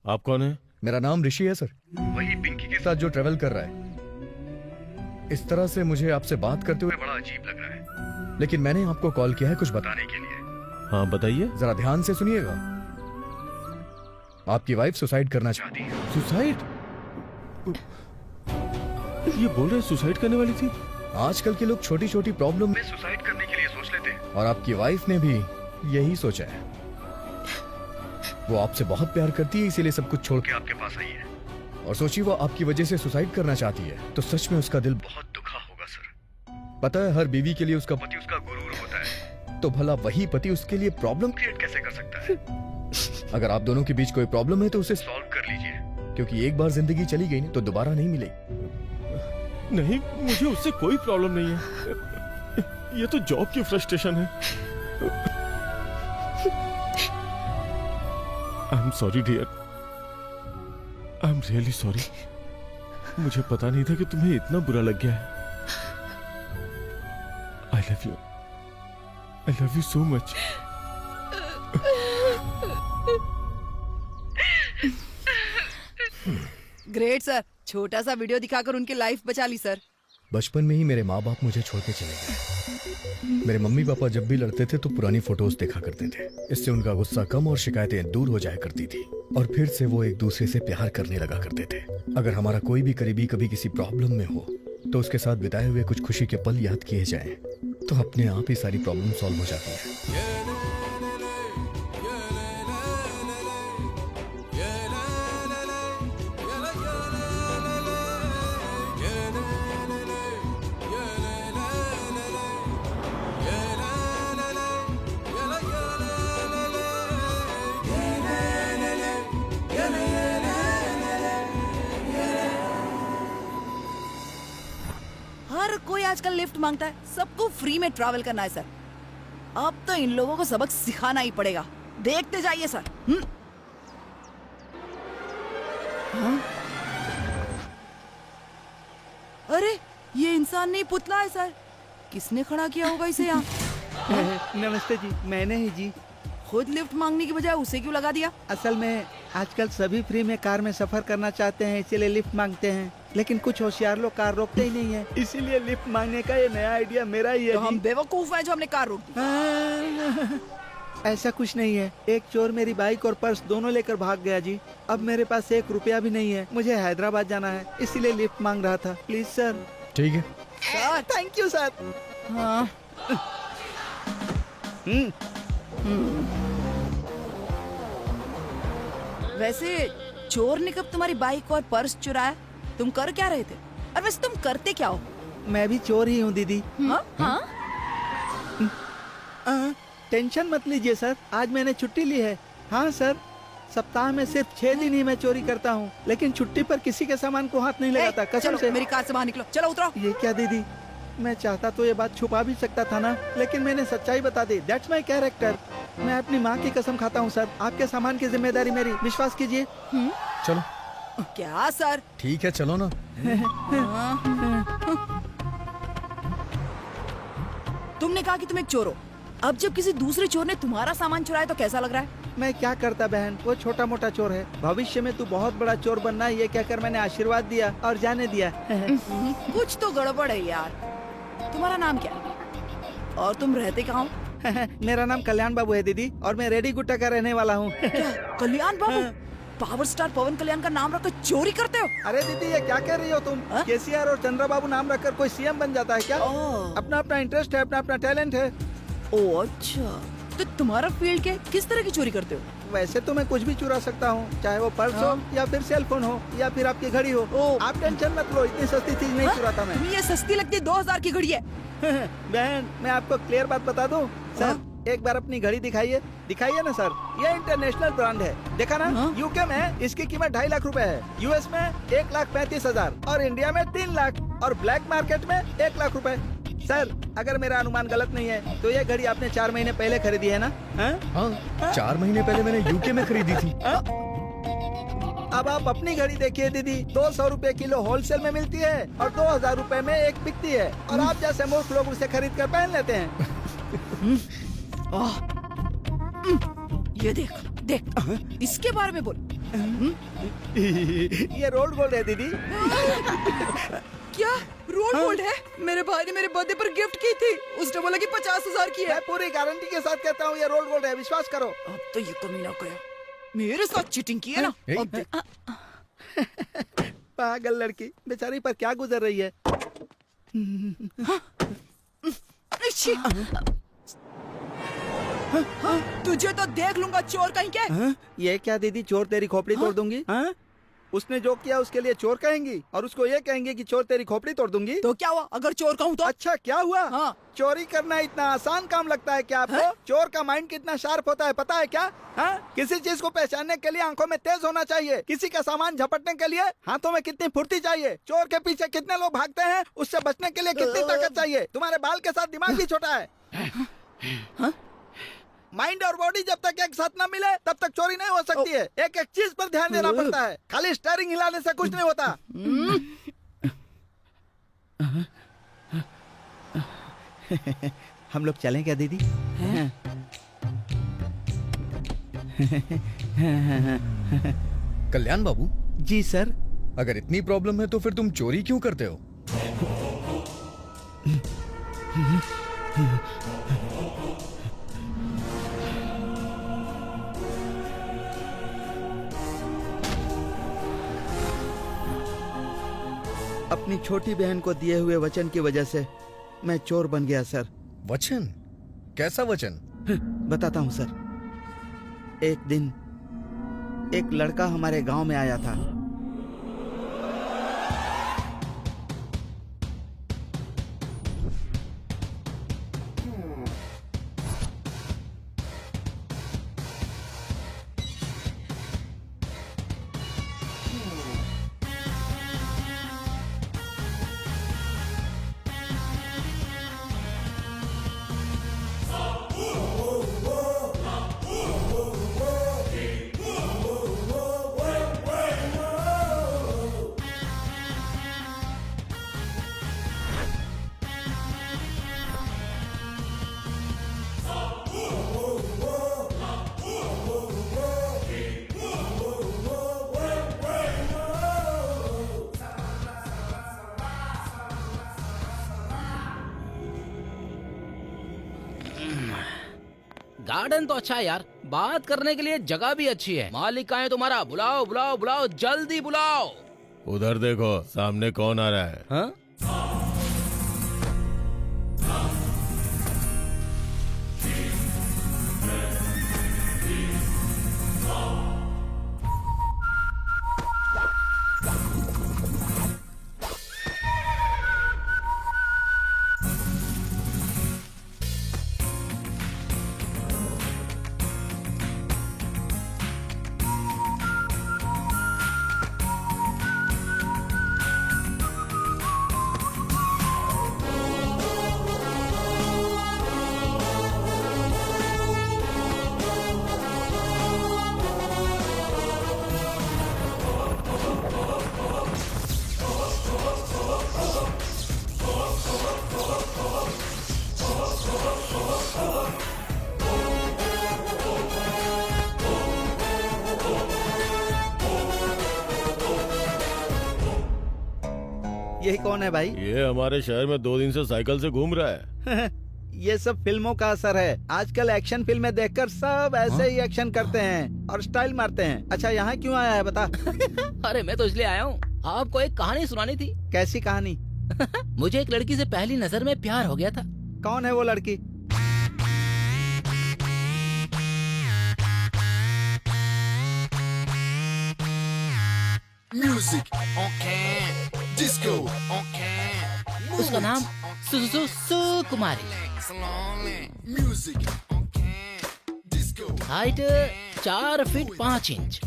आप कौन है? मेरा नाम ऋषि है सर, वही पिंकी के साथ जो ट्रेवल कर रहा है। इस तरह से मुझे आपसे बात करते हुए बड़ा अजीब लग रहा है, लेकिन मैंने आपको कॉल किया है कुछ बताने के लिए। हाँ बताइए। जरा ध्यान से सुनिएगा। आपकी वाइफ सुसाइड करना चाहती है। सुसाइड? ये बोल रहे सुसाइड करने वाली थी? आजकल के लोग छोटी छोटी प्रॉब्लम में सुसाइड करने के लिए सोच लेते हैं, और आपकी वाइफ ने भी यही सोचा है। वो आपसे बहुत प्यार करती है, इसीलिए सब कुछ छोड़ के आपके पास आई है। और सोचिए वो आपकी वजह से सुसाइड करना चाहती है, तो सच में उसका दिल बहुत दुखा होगा सर। पता है हर बीवी के लिए उसका पति उसका गुरूर होता है, तो भला वही पति उसके लिए प्रॉब्लम क्रिएट कैसे कर सकता है? अगर आप दोनों के बीच कोई प्रॉब्लम है तो उसे सॉल्व कर लीजिए, क्योंकि एक बार जिंदगी चली गई तो दोबारा नहीं मिलेगी। नहीं, मुझे उससे कोई प्रॉब्लम नहीं है। ये तो जॉब की फ्रस्ट्रेशन है। I am sorry dear, I am really sorry. मुझे पता नहीं था कि तुम्हें इतना बुरा लग गया है। आई love you so much. Great sir, छोटा सा वीडियो दिखाकर उनकी लाइफ बचा ली सर। बचपन में ही मेरे माँ बाप मुझे छोड़ के चले गए। मेरे मम्मी पापा जब भी लड़ते थे तो पुरानी फोटोज देखा करते थे, इससे उनका गुस्सा कम और शिकायतें दूर हो जाया करती थी, और फिर से वो एक दूसरे से प्यार करने लगा करते थे। अगर हमारा कोई भी करीबी कभी किसी प्रॉब्लम में हो तो उसके साथ बिताए हुए कुछ खुशी के पल याद किए जाएं, तो अपने आप ही सारी प्रॉब्लम सॉल्व हो जाती है। हर कोई आजकल लिफ्ट मांगता है, सबको फ्री में ट्रैवल करना है सर। अब तो इन लोगों को सबक सिखाना ही पड़ेगा। देखते जाइए सर। हाँ? अरे ये इंसान नहीं पुतला है सर। किसने खड़ा किया होगा इसे यहाँ? नमस्ते जी, मैंने ही जी। खुद लिफ्ट मांगने की बजाय उसे क्यों लगा दिया? असल में आजकल सभी फ्री में कार में सफर करना चाहते हैं, इसीलिए लिफ्ट मांगते हैं। लेकिन कुछ होशियार लोग कार रोकते ही नहीं है, इसीलिए लिफ्ट मांगने का ये नया आइडिया मेरा ही है। तो हम बेवकूफ हैं जो हमने कार रोक दी। ऐसा कुछ नहीं है। एक चोर मेरी बाइक और पर्स दोनों लेकर भाग गया जी। अब मेरे पास 1 रुपया भी नहीं है। मुझे हैदराबाद जाना है, इसीलिए लिफ्ट मांग रहा था। Please sir. ठीक है। Sir thank you sir. हाँ। वैसे चोर ने कब तुम्हारी बाइक और पर्स चुराया? तुम कर क्या रहे थे? और वैसे तुम करते क्या हो? मैं भी चोर ही हूँ दीदी। हाँ? टेंशन मत लीजिए सर, आज मैंने छुट्टी ली है। हाँ सर, सप्ताह में सिर्फ 6 दिन ही मैं चोरी करता हूँ, लेकिन छुट्टी पर किसी के सामान को हाथ नहीं लगाता, कसम से। मेरी कार से बाहर निकलो, चलो उतरो। ये क्या दीदी, मैं चाहता तो ये बात छुपा भी सकता था ना, लेकिन मैंने सच्चाई बता दी। That's my character. मैं अपनी माँ की कसम खाता हूँ सर, आपके सामान की जिम्मेदारी मेरी, विश्वास कीजिए। चलो। क्या सर? ठीक है चलो ना। तुमने कहा कि तुम एक चोर हो, अब जब किसी दूसरे चोर ने तुम्हारा सामान चुराया तो कैसा लग रहा है? मैं क्या करता बहन, वो छोटा मोटा चोर है। भविष्य में तू बहुत बड़ा चोर बनना है, ये कहकर मैंने आशीर्वाद दिया और जाने दिया। कुछ तो गड़बड़ है यार। तुम्हारा नाम क्या है और तुम रहते कहाँ हो? मेरा नाम कल्याण बाबू है दीदी, और मैं रेडी गुट्टा का रहने वाला हूँ। कल्याण बाबू? पावर स्टार पवन कल्याण का नाम रखकर चोरी करते हो? अरे दीदी ये क्या कह रही हो तुम? केसीआर और चंद्रबाबू नाम रखकर कोई सीएम बन जाता है क्या? अपना अपना इंटरेस्ट है, अपना अपना टैलेंट है। ओ अच्छा, तो तुम्हारा फील्ड क्या है? किस तरह की चोरी करते हो? वैसे तो मैं कुछ भी चुरा सकता हूँ, चाहे वो पर्स हो या फिर सेल फोन हो या फिर आपकी घड़ी हो। आप टेंशन मत लो, इतनी सस्ती चीज नहीं चुराता मैं। ये सस्ती लगती है, 2000 की घड़ी है। बहन मैं आपको क्लियर बात बता दूं सर, एक बार अपनी घड़ी दिखाइए। दिखाइए ना सर, ये इंटरनेशनल ब्रांड है, देखा ना? यूके में इसकी कीमत 2.5 लाख रुपए है, यूएस में 1,35,000 और इंडिया में 3 लाख और ब्लैक मार्केट में 1 लाख रुपए। सर अगर मेरा अनुमान गलत नहीं है तो ये घड़ी आपने 4 महीने पहले खरीदी है ना? हाँ 4 महीने पहले मैंने यूके में खरीदी थी। अब आप अपनी घड़ी देखिए दीदी, 200 रुपए किलो होलसेल में मिलती है और 2000 रुपए में एक बिकती है, और आप जैसे मूर्ख लोग उसे खरीद कर पहन लेते हैं। ये देख देख, इसके बारे में बोल। ये रोल्ड गोल्ड है दीदी। क्या रोल्ड गोल्ड है? मेरे भाई ने मेरे बर्थडे पर गिफ्ट की थी, उसने बोला कि 50,000 की है। मैं पूरी गारंटी के साथ कहता हूँ ये रोल्ड गोल्ड है, विश्वास करो। अब तो ये कमीना गया, मेरे साथ चीटिंग की है ना। अब देख। पागल लड़की, बेचारी पर क्या गुजर रही है। तुझे तो देख लूंगा चोर कहीं के। ये क्या दीदी, चोर तेरी खोपड़ी तोड़ दूंगी? उसने जो किया उसके लिए चोर कहेंगी और उसको ये कहेंगे कि चोर तेरी खोपड़ी तोड़ दूंगी? तो क्या हुआ अगर चोर कहूँ तो? अच्छा क्या हुआ? हाँ। चोरी करना इतना आसान काम लगता है क्या आपको? चोर का माइंड कितना शार्प होता है पता है क्या? किसी चीज को पहचानने के लिए आंखों में तेज होना चाहिए, किसी का सामान झपटने के लिए हाथों में कितनी फुर्ती चाहिए, चोर के पीछे कितने लोग भागते हैं, उससे बचने के लिए कितनी ताकत चाहिए। तुम्हारे बाल के साथ दिमाग भी छोटा है। माइंड और बॉडी जब तक एक साथ न मिले तब तक चोरी नहीं हो सकती है। एक एक चीज पर ध्यान देना पड़ता है, खाली स्टीयरिंग हिलाने से कुछ नहीं होता। हम लोग चलें क्या दीदी? कल्याण बाबू। जी सर। अगर इतनी प्रॉब्लम है तो फिर तुम चोरी क्यों करते हो? अपनी छोटी बहन को दिए हुए वचन की वजह से मैं चोर बन गया सर। वचन? कैसा वचन? बताता हूँ सर। एक दिन एक लड़का हमारे गांव में आया था। गार्डन तो अच्छा है यार, बात करने के लिए जगह भी अच्छी है। मालिक कहाँ है तुम्हारा? बुलाओ बुलाओ बुलाओ, जल्दी बुलाओ। उधर देखो, सामने कौन आ रहा है? हाँ? यही कौन है भाई? ये हमारे शहर में 2 दिन से साइकिल से घूम रहा है। ये सब फिल्मों का असर है। आजकल एक्शन फिल्में देखकर सब ऐसे ही एक्शन करते हैं और स्टाइल मारते हैं। अच्छा, यहाँ क्यों आया है बता? अरे मैं तो इसलिए आया हूँ, आपको एक कहानी सुनानी थी। कैसी कहानी? मुझे एक लड़की से पहली नजर में प्यार हो गया था। कौन है वो लड़की? उसका नाम सुकुमारी। Height 4 feet 5 inch.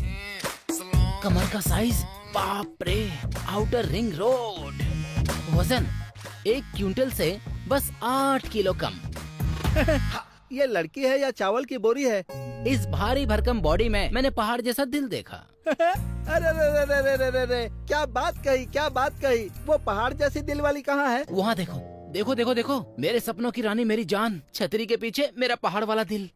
कमर का साइज बाप रे, आउटर रिंग रोड। वजन 1 क्विंटल से बस 8 किलो कम। ये लड़की है या चावल की बोरी है? इस भारी भरकम बॉडी में मैंने पहाड़ जैसा दिल देखा। अरे रे रे रे रे रे रे, क्या बात कही, क्या बात कही। वो पहाड़ जैसी दिल वाली कहाँ है? वहाँ देखो देखो देखो देखो, मेरे सपनों की रानी मेरी जान, छतरी के पीछे मेरा पहाड़ वाला दिल।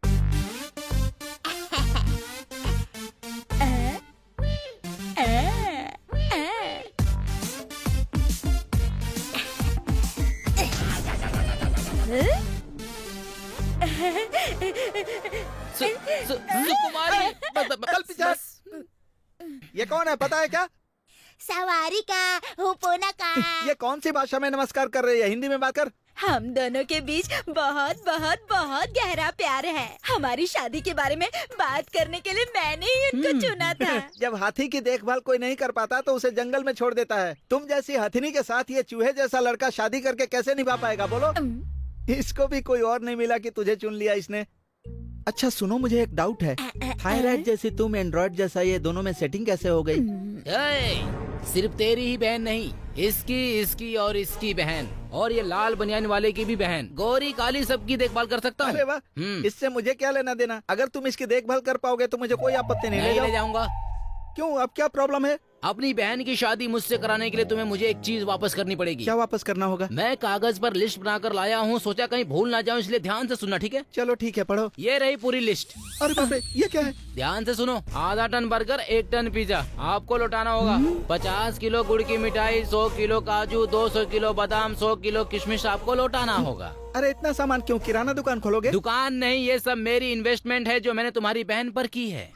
सुकुमारी, चल पीछे। ये कौन है पता है क्या? सवारी का हुपोना का। ये कौन सी भाषा में नमस्कार कर रही है? हिंदी में बात कर। हम दोनों के बीच बहुत बहुत बहुत गहरा प्यार है। हमारी शादी के बारे में बात करने के लिए मैंने ही उनको चुना था। जब हाथी की देखभाल कोई नहीं कर पाता तो उसे जंगल में छोड़ देता है। तुम जैसी हथिनी के साथ ये चूहे जैसा लड़का शादी करके कैसे निभा पाएगा बोलो? इसको भी कोई और नहीं मिला कि तुझे चुन लिया इसने। अच्छा सुनो, मुझे एक डाउट है। थायराइड जैसी तुम, एंड्रॉइड जैसा ये, दोनों में सेटिंग कैसे हो गई? सिर्फ तेरी ही बहन नहीं, इसकी, इसकी और इसकी बहन, और ये लाल बनियान वाले की भी बहन, गोरी काली सबकी देखभाल कर सकता हूँ। अरे वाह, इससे मुझे क्या लेना देना? अगर तुम इसकी देखभाल कर पाओगे तो मुझे कोई आपत्ति नहीं। ले जाऊंगा। क्यों, अब क्या प्रॉब्लम है? अपनी बहन की शादी मुझसे कराने के लिए तुम्हें मुझे एक चीज वापस करनी पड़ेगी। क्या वापस करना होगा? मैं कागज पर लिस्ट बनाकर लाया हूँ, सोचा कहीं भूल ना जाऊँ, इसलिए ध्यान से सुनना, ठीक है? चलो ठीक है, पढ़ो। ये रही पूरी लिस्ट। अरे बाप रे, ये क्या है? ध्यान से सुनो। आधा टन बर्गर, 1 टन पिज्जा आपको लौटाना होगा। 50 किलो गुड़ की मिठाई, 100 किलो काजू, 200 किलो बादाम, 100 किलो किशमिश आपको लौटाना होगा। अरे इतना सामान क्यों? किराना दुकान खोलोगे? दुकान नहीं, ये सब मेरी इन्वेस्टमेंट है जो मैंने तुम्हारी बहन पर की है।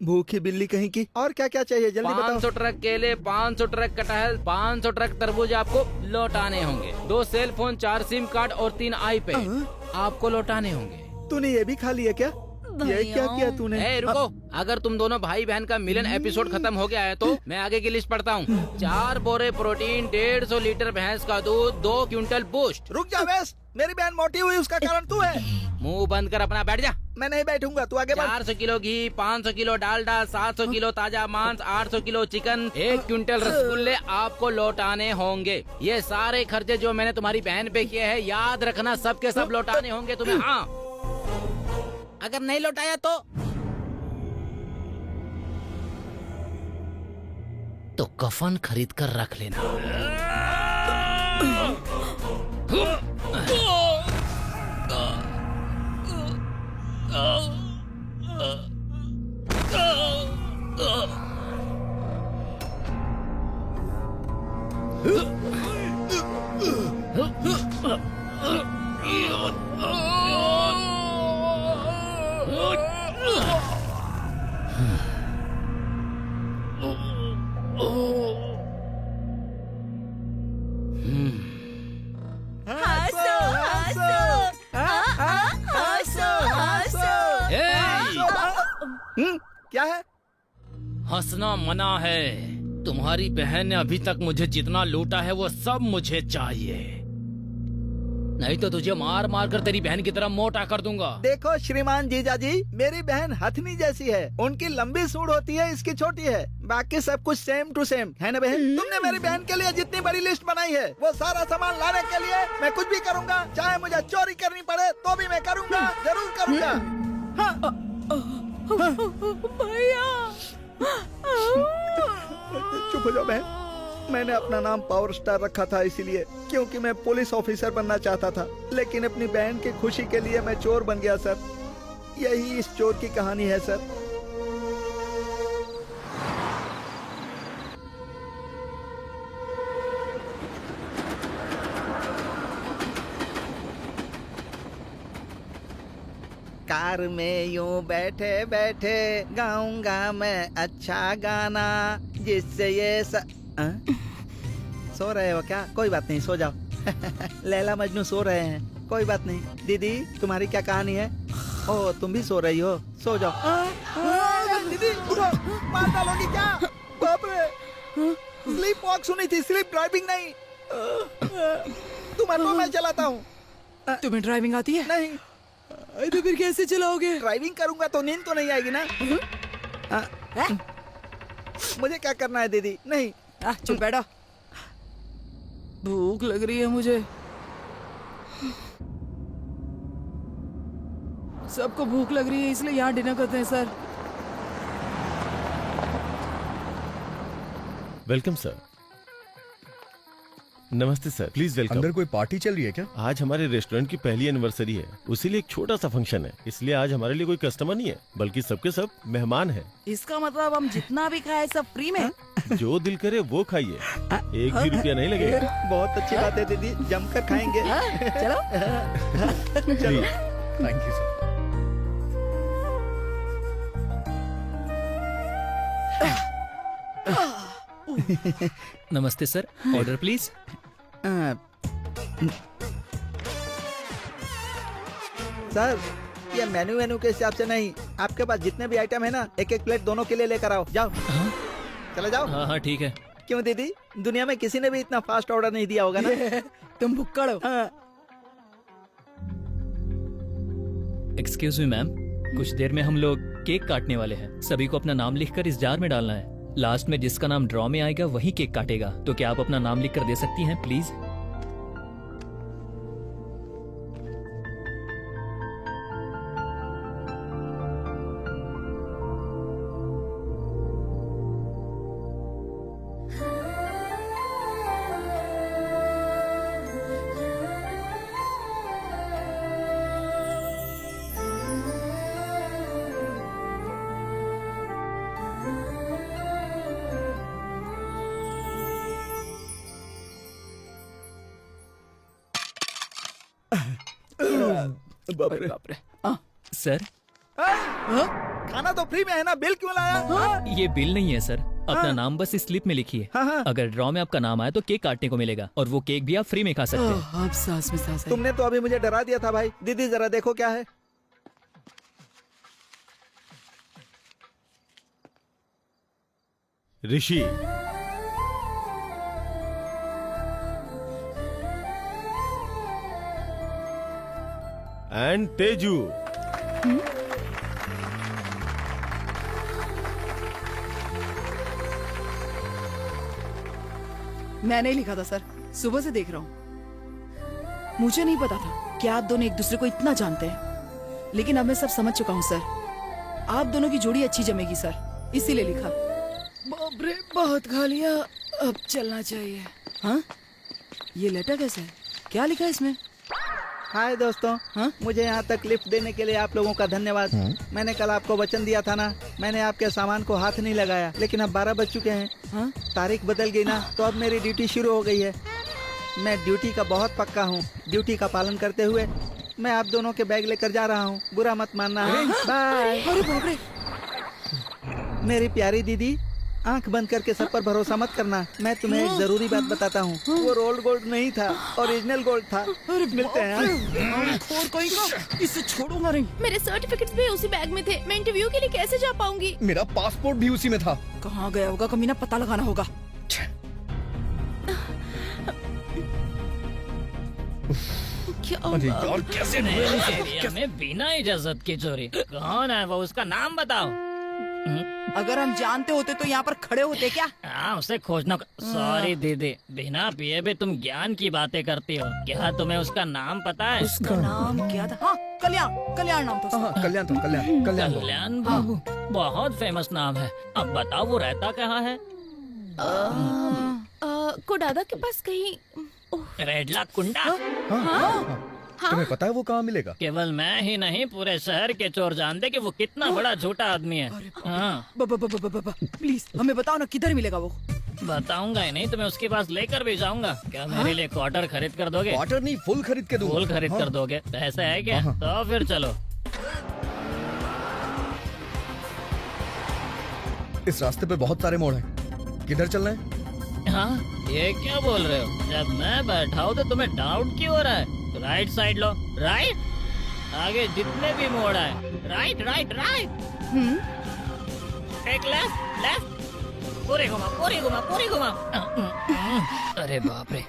भूखी बिल्ली कहीं की। और क्या क्या चाहिए जल्दी बताओ। 500 ट्रक केले, 500 ट्रक कटहल, 500 ट्रक तरबूज आपको लौटाने होंगे। 2 सेल फोन, 4 सिम कार्ड और 3 iPad आपको लौटाने होंगे। तूने ये भी खा लिया क्या? ये क्या किया तूने? रुको, अगर तुम दोनों भाई बहन का मिलन एपिसोड खत्म हो गया है तो मैं आगे की लिस्ट पढ़ता हूँ। 4 बोरे प्रोटीन, 150 लीटर भैंस का दूध, 2 क्विंटल बूस्ट। रुक जा वेस्ट, मेरी बहन मोटी हुई उसका कारण तू है। मुंह बंद कर अपना, बैठ जा। मैं नहीं बैठूंगा, तू आगे बढ़। 400 किलो घी, 500 किलो डालडा, 700 किलो ताजा मांस, 800 किलो चिकन, 1 क्विंटल रसगुल्ले आपको लौटाने होंगे। ये सारे खर्चे जो मैंने तुम्हारी बहन पे किए हैं, याद रखना, सबके सब लौटाने होंगे तुम्हें। हाँ, अगर नहीं लौटाया तो कफन खरीद कर रख लेना। हंसो हंसो हंसो क्या है? हंसना मना है। तुम्हारी बहन ने अभी तक मुझे जितना लूटा है वो सब मुझे चाहिए, नहीं तो तुझे मार मार कर तेरी बहन की तरह मोटा कर दूंगा। देखो श्रीमान जीजाजी, मेरी बहन हथनी जैसी है, उनकी लंबी सूंड होती है, इसकी छोटी है, बाकी सब कुछ सेम टू सेम है ना बहन? तुमने मेरी बहन के लिए जितनी बड़ी लिस्ट बनाई है वो सारा सामान लाने के लिए मैं कुछ भी करूँगा, चाहे मुझे चोरी करनी पड़े तो भी मैं करूँगा, जरूर करूँगा। भैया चुप हो जाओ बहन। मैंने अपना नाम पावर स्टार रखा था इसीलिए, क्योंकि मैं पुलिस ऑफिसर बनना चाहता था, लेकिन अपनी बहन की खुशी के लिए मैं चोर बन गया सर। यही इस चोर की कहानी है सर। कार में यूं बैठे बैठे गाऊंगा मैं अच्छा गाना, जिससे ये सो रहे हो क्या? कोई बात नहीं, सो जाओ। लैला मजनू सो रहे हैं, कोई बात नहीं। दीदी तुम्हारी क्या कहानी है? ओह तुम भी सो रही हो, सो जाओ। दीदी उठो, मार डालोगी क्या? बाप रे, स्लीप वॉक सुनी थी, स्लीप ड्राइविंग नहीं। तुम्हारे को मैं चलाता हूँ। तुम्हें ड्राइविंग आती है? नहीं। तो फिर कैसे चलाओगे? ड्राइविंग करूंगा तो नींद तो नहीं आएगी ना। मुझे क्या करना है दीदी? नहीं। चुप बैठो, भूख लग रही है मुझे। सबको भूख लग रही है, इसलिए यहाँ डिनर करते हैं सर। Welcome sir. नमस्ते सर, प्लीज वेलकम। अंदर कोई पार्टी चल रही है क्या? आज हमारे रेस्टोरेंट की पहली एनिवर्सरी है, उसी लिए एक छोटा सा फंक्शन है, इसलिए आज हमारे लिए कोई कस्टमर नहीं है, बल्कि सबके सब मेहमान हैं। इसका मतलब हम जितना भी खाए सब फ्री में? जो दिल करे वो खाइए, एक भी रुपया नहीं लगेगा। बहुत अच्छी बात है दीदी, जमकर खाएंगे। चलो चलो। Thank you sir. नमस्ते सर, ऑर्डर प्लीज। सर ये मेन्यू के हिसाब से नहीं, आपके पास जितने भी आइटम है ना, एक एक प्लेट दोनों के लिए लेकर आओ। जाओ। चले जाओ। हाँ हाँ ठीक है। क्यों दीदी, दुनिया में किसी ने भी इतना फास्ट ऑर्डर नहीं दिया होगा ना। तुम भुक्कड़ हो। एक्सक्यूज मी मैम, कुछ देर में हम लोग केक काटने वाले हैं। सभी को अपना नाम लिखकर इस जार में डालना है। लास्ट में जिसका नाम ड्रॉ में आएगा वही केक काटेगा। तो क्या आप अपना नाम लिखकर दे सकती हैं प्लीज? बाप रे। सर खाना तो फ्री में है ना, बिल क्यों लाया? ये बिल नहीं है सर, अपना नाम बस इस स्लिप में लिखिए। अगर ड्रॉ में आपका नाम आया तो केक काटने को मिलेगा, और वो केक भी आप फ्री में खा सकते हैं। अब सांस में सांस है। तुमने तो अभी मुझे डरा दिया था भाई। दीदी जरा देखो क्या है। ऋषि, एंड तेजू। मैंने लिखा था सर, सुबह से देख रहा हूँ। मुझे नहीं पता था कि आप दोनों एक दूसरे को इतना जानते हैं, लेकिन अब मैं सब समझ चुका हूँ सर। आप दोनों की जोड़ी अच्छी जमेगी सर, इसीलिए लिखा। बाप रे, बहुत खा लिया, अब चलना चाहिए। हाँ, ये लेटर कैसे है? क्या लिखा है इसमें? हाय दोस्तों। हाँ? मुझे यहाँ तक लिफ्ट देने के लिए आप लोगों का धन्यवाद। मैंने कल आपको वचन दिया था ना, मैंने आपके सामान को हाथ नहीं लगाया, लेकिन अब 12 बज चुके हैं। हाँ? तारीख बदल गई ना, तो अब मेरी ड्यूटी शुरू हो गई है। मैं ड्यूटी का बहुत पक्का हूँ। ड्यूटी का पालन करते हुए मैं आप दोनों के बैग लेकर जा रहा हूँ, बुरा मत मानना है। बाय। अरे बाप रे। मेरी प्यारी दीदी, आंख बंद करके सब पर भरोसा मत करना। मैं तुम्हें एक जरूरी बात बताता हूँ, वो रोल्ड गोल्ड नहीं था, ओरिजिनल गोल्ड था। मिलते हैं हाँ? और कोई का इसे छोड़ूंगा नहीं। मेरे सर्टिफिकेट्स भी उसी बैग में थे। मैं इंटरव्यू के लिए कैसे जा पाऊंगी? मेरा पासपोर्ट भी उसी में था। कहाँ गया होगा कमीना, पता लगाना होगा। क्या अरे यार कैसे इस एरिया में बिना इजाजत की चोरी, कौन है वो? उसका नाम बताओ। अगर हम जानते होते तो यहाँ पर खड़े होते क्या? हाँ, उसे खोजना। सॉरी दीदी, बिना पिए भी तुम ज्ञान की बातें करती हो। क्या तुम्हें उसका नाम पता है? उसका नाम क्या था? हाँ, कल्याण, कल्याण नाम था। हाँ कल्याण था, कल्याण कल्याण बाबू। कल्याण बाबू, बहुत फेमस नाम है। अब बताओ वो रहता कहाँ है? कोडादा के पास कहीं। रेडला कुंडा। तुम्हें पता है वो कहाँ मिलेगा? केवल मैं ही नहीं, पूरे शहर के चोर जानते कि वो कितना बड़ा झूठा आदमी है। हाँ, प्लीज हमें बताओ ना, किधर मिलेगा वो? बताऊंगा ही नहीं, तुम्हें उसके पास लेकर भी जाऊंगा। क्या मेरे लिए क्वार्टर खरीद कर दोगे? क्वार्टर नहीं, फुल खरीद के दूंगा। फुल खरीद कर दोगे? पैसे है क्या? तो फिर चलो। इस रास्ते पे बहुत सारे मोड़ हैं, किधर चलना है? हाँ, ये क्या बोल रहे हो? जब मैं बैठा हूँ तो तुम्हें डाउट क्यों हो रहा है? राइट साइड लो। राइट, आगे जितने भी मोड़ आए, राइट राइट राइट। एक लेफ्ट लेफ्ट, पूरे घुमा पूरे घुमा पूरे घुमा। अरे बाप रे,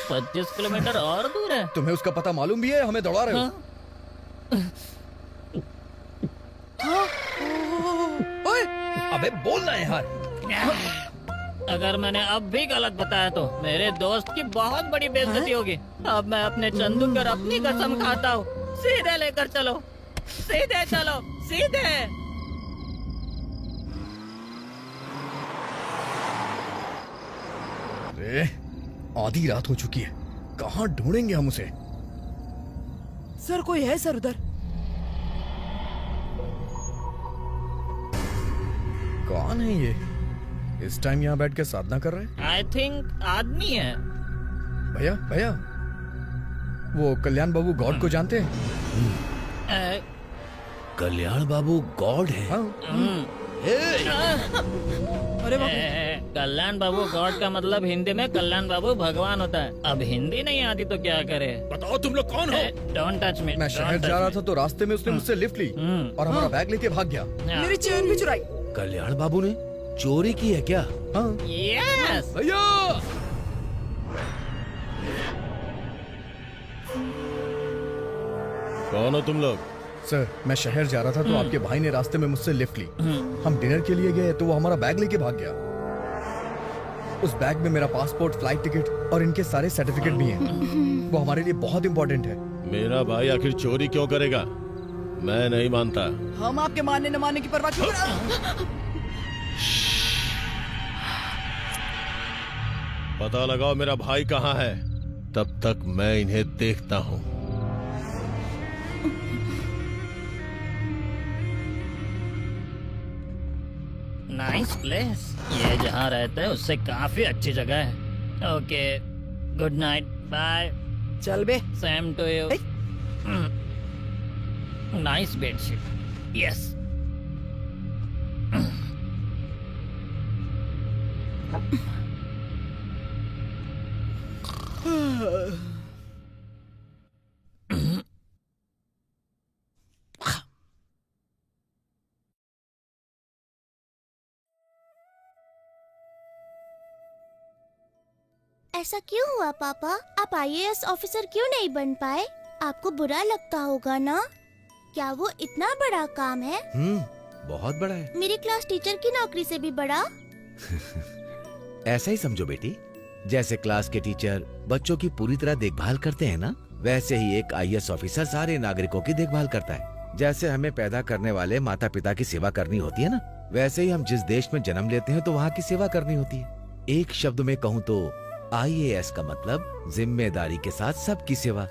25 किलोमीटर और दूर है। तुम्हें उसका पता मालूम भी है? हमें दौड़ा रहे हो? अबे बोलना है यार। अगर मैंने अब भी गलत बताया तो मेरे दोस्त की बहुत बड़ी बेइज्जती होगी। अब मैं अपने चंदू पर अपनी कसम खाता हूँ। सीधे लेकर चलो, सीधे चलो, सीधे। अरे आधी रात हो चुकी है, कहाँ ढूंढेंगे हम उसे? सर कोई है सर उधर? कौन है ये? इस टाइम यहाँ बैठ के साधना कर रहे हैं? आई थिंक आदमी है। भैया भैया, वो कल्याण बाबू गॉड को जानते हैं? कल्याण बाबू गॉड है? अरे कल्याण बाबू गॉड का मतलब हिंदी में कल्याण बाबू भगवान होता है। अब हिंदी नहीं आती तो क्या करे? बताओ तुम लोग कौन हो? Don't touch me. मैं शहर जा रहा था तो रास्ते में उसने मुझसे लिफ्ट ली और हमारा बैग लेके भाग गया। मेरी चेन भी चुराई। कल्याण बाबू ने चोरी की है क्या? हाँ यस भैया। कौन हो तुम लोग? सर मैं शहर जा रहा था तो आपके भाई ने रास्ते में मुझसे लिफ्ट ली। हम डिनर के लिए गए तो वो हमारा बैग लेके भाग गया। उस बैग में मेरा पासपोर्ट, फ्लाइट टिकट और इनके सारे सर्टिफिकेट भी हैं। वो हमारे लिए बहुत इंपॉर्टेंट है। मेरा भाई आखिर चोरी क्यों करेगा? मैं नहीं मानता। हम आपके मानने न मानने की परवाह क्यों करें? पता लगाओ मेरा भाई कहाँ है, तब तक मैं इन्हें देखता हूँ। Nice place. ये जहाँ रहते हैं उससे काफी अच्छी जगह है। Okay, good night, bye. चल बे। Same to you. Nice bedsheet. Yes. ऐसा क्यों हुआ पापा? आप आईएएस ऑफिसर क्यों नहीं बन पाए? आपको बुरा लगता होगा ना? क्या वो इतना बड़ा काम है? बहुत बड़ा है। मेरी क्लास टीचर की नौकरी से भी बड़ा। ऐसा ही समझो बेटी, जैसे क्लास के टीचर बच्चों की पूरी तरह देखभाल करते हैं ना, वैसे ही एक आईएएस ऑफिसर सारे नागरिकों की देखभाल करता है। जैसे हमें पैदा करने वाले माता पिता की सेवा करनी होती है ना, वैसे ही हम जिस देश में जन्म लेते हैं तो वहाँ की सेवा करनी होती है। एक शब्द में कहूँ तो आईएएस का मतलब जिम्मेदारी के साथ सबकी सेवा।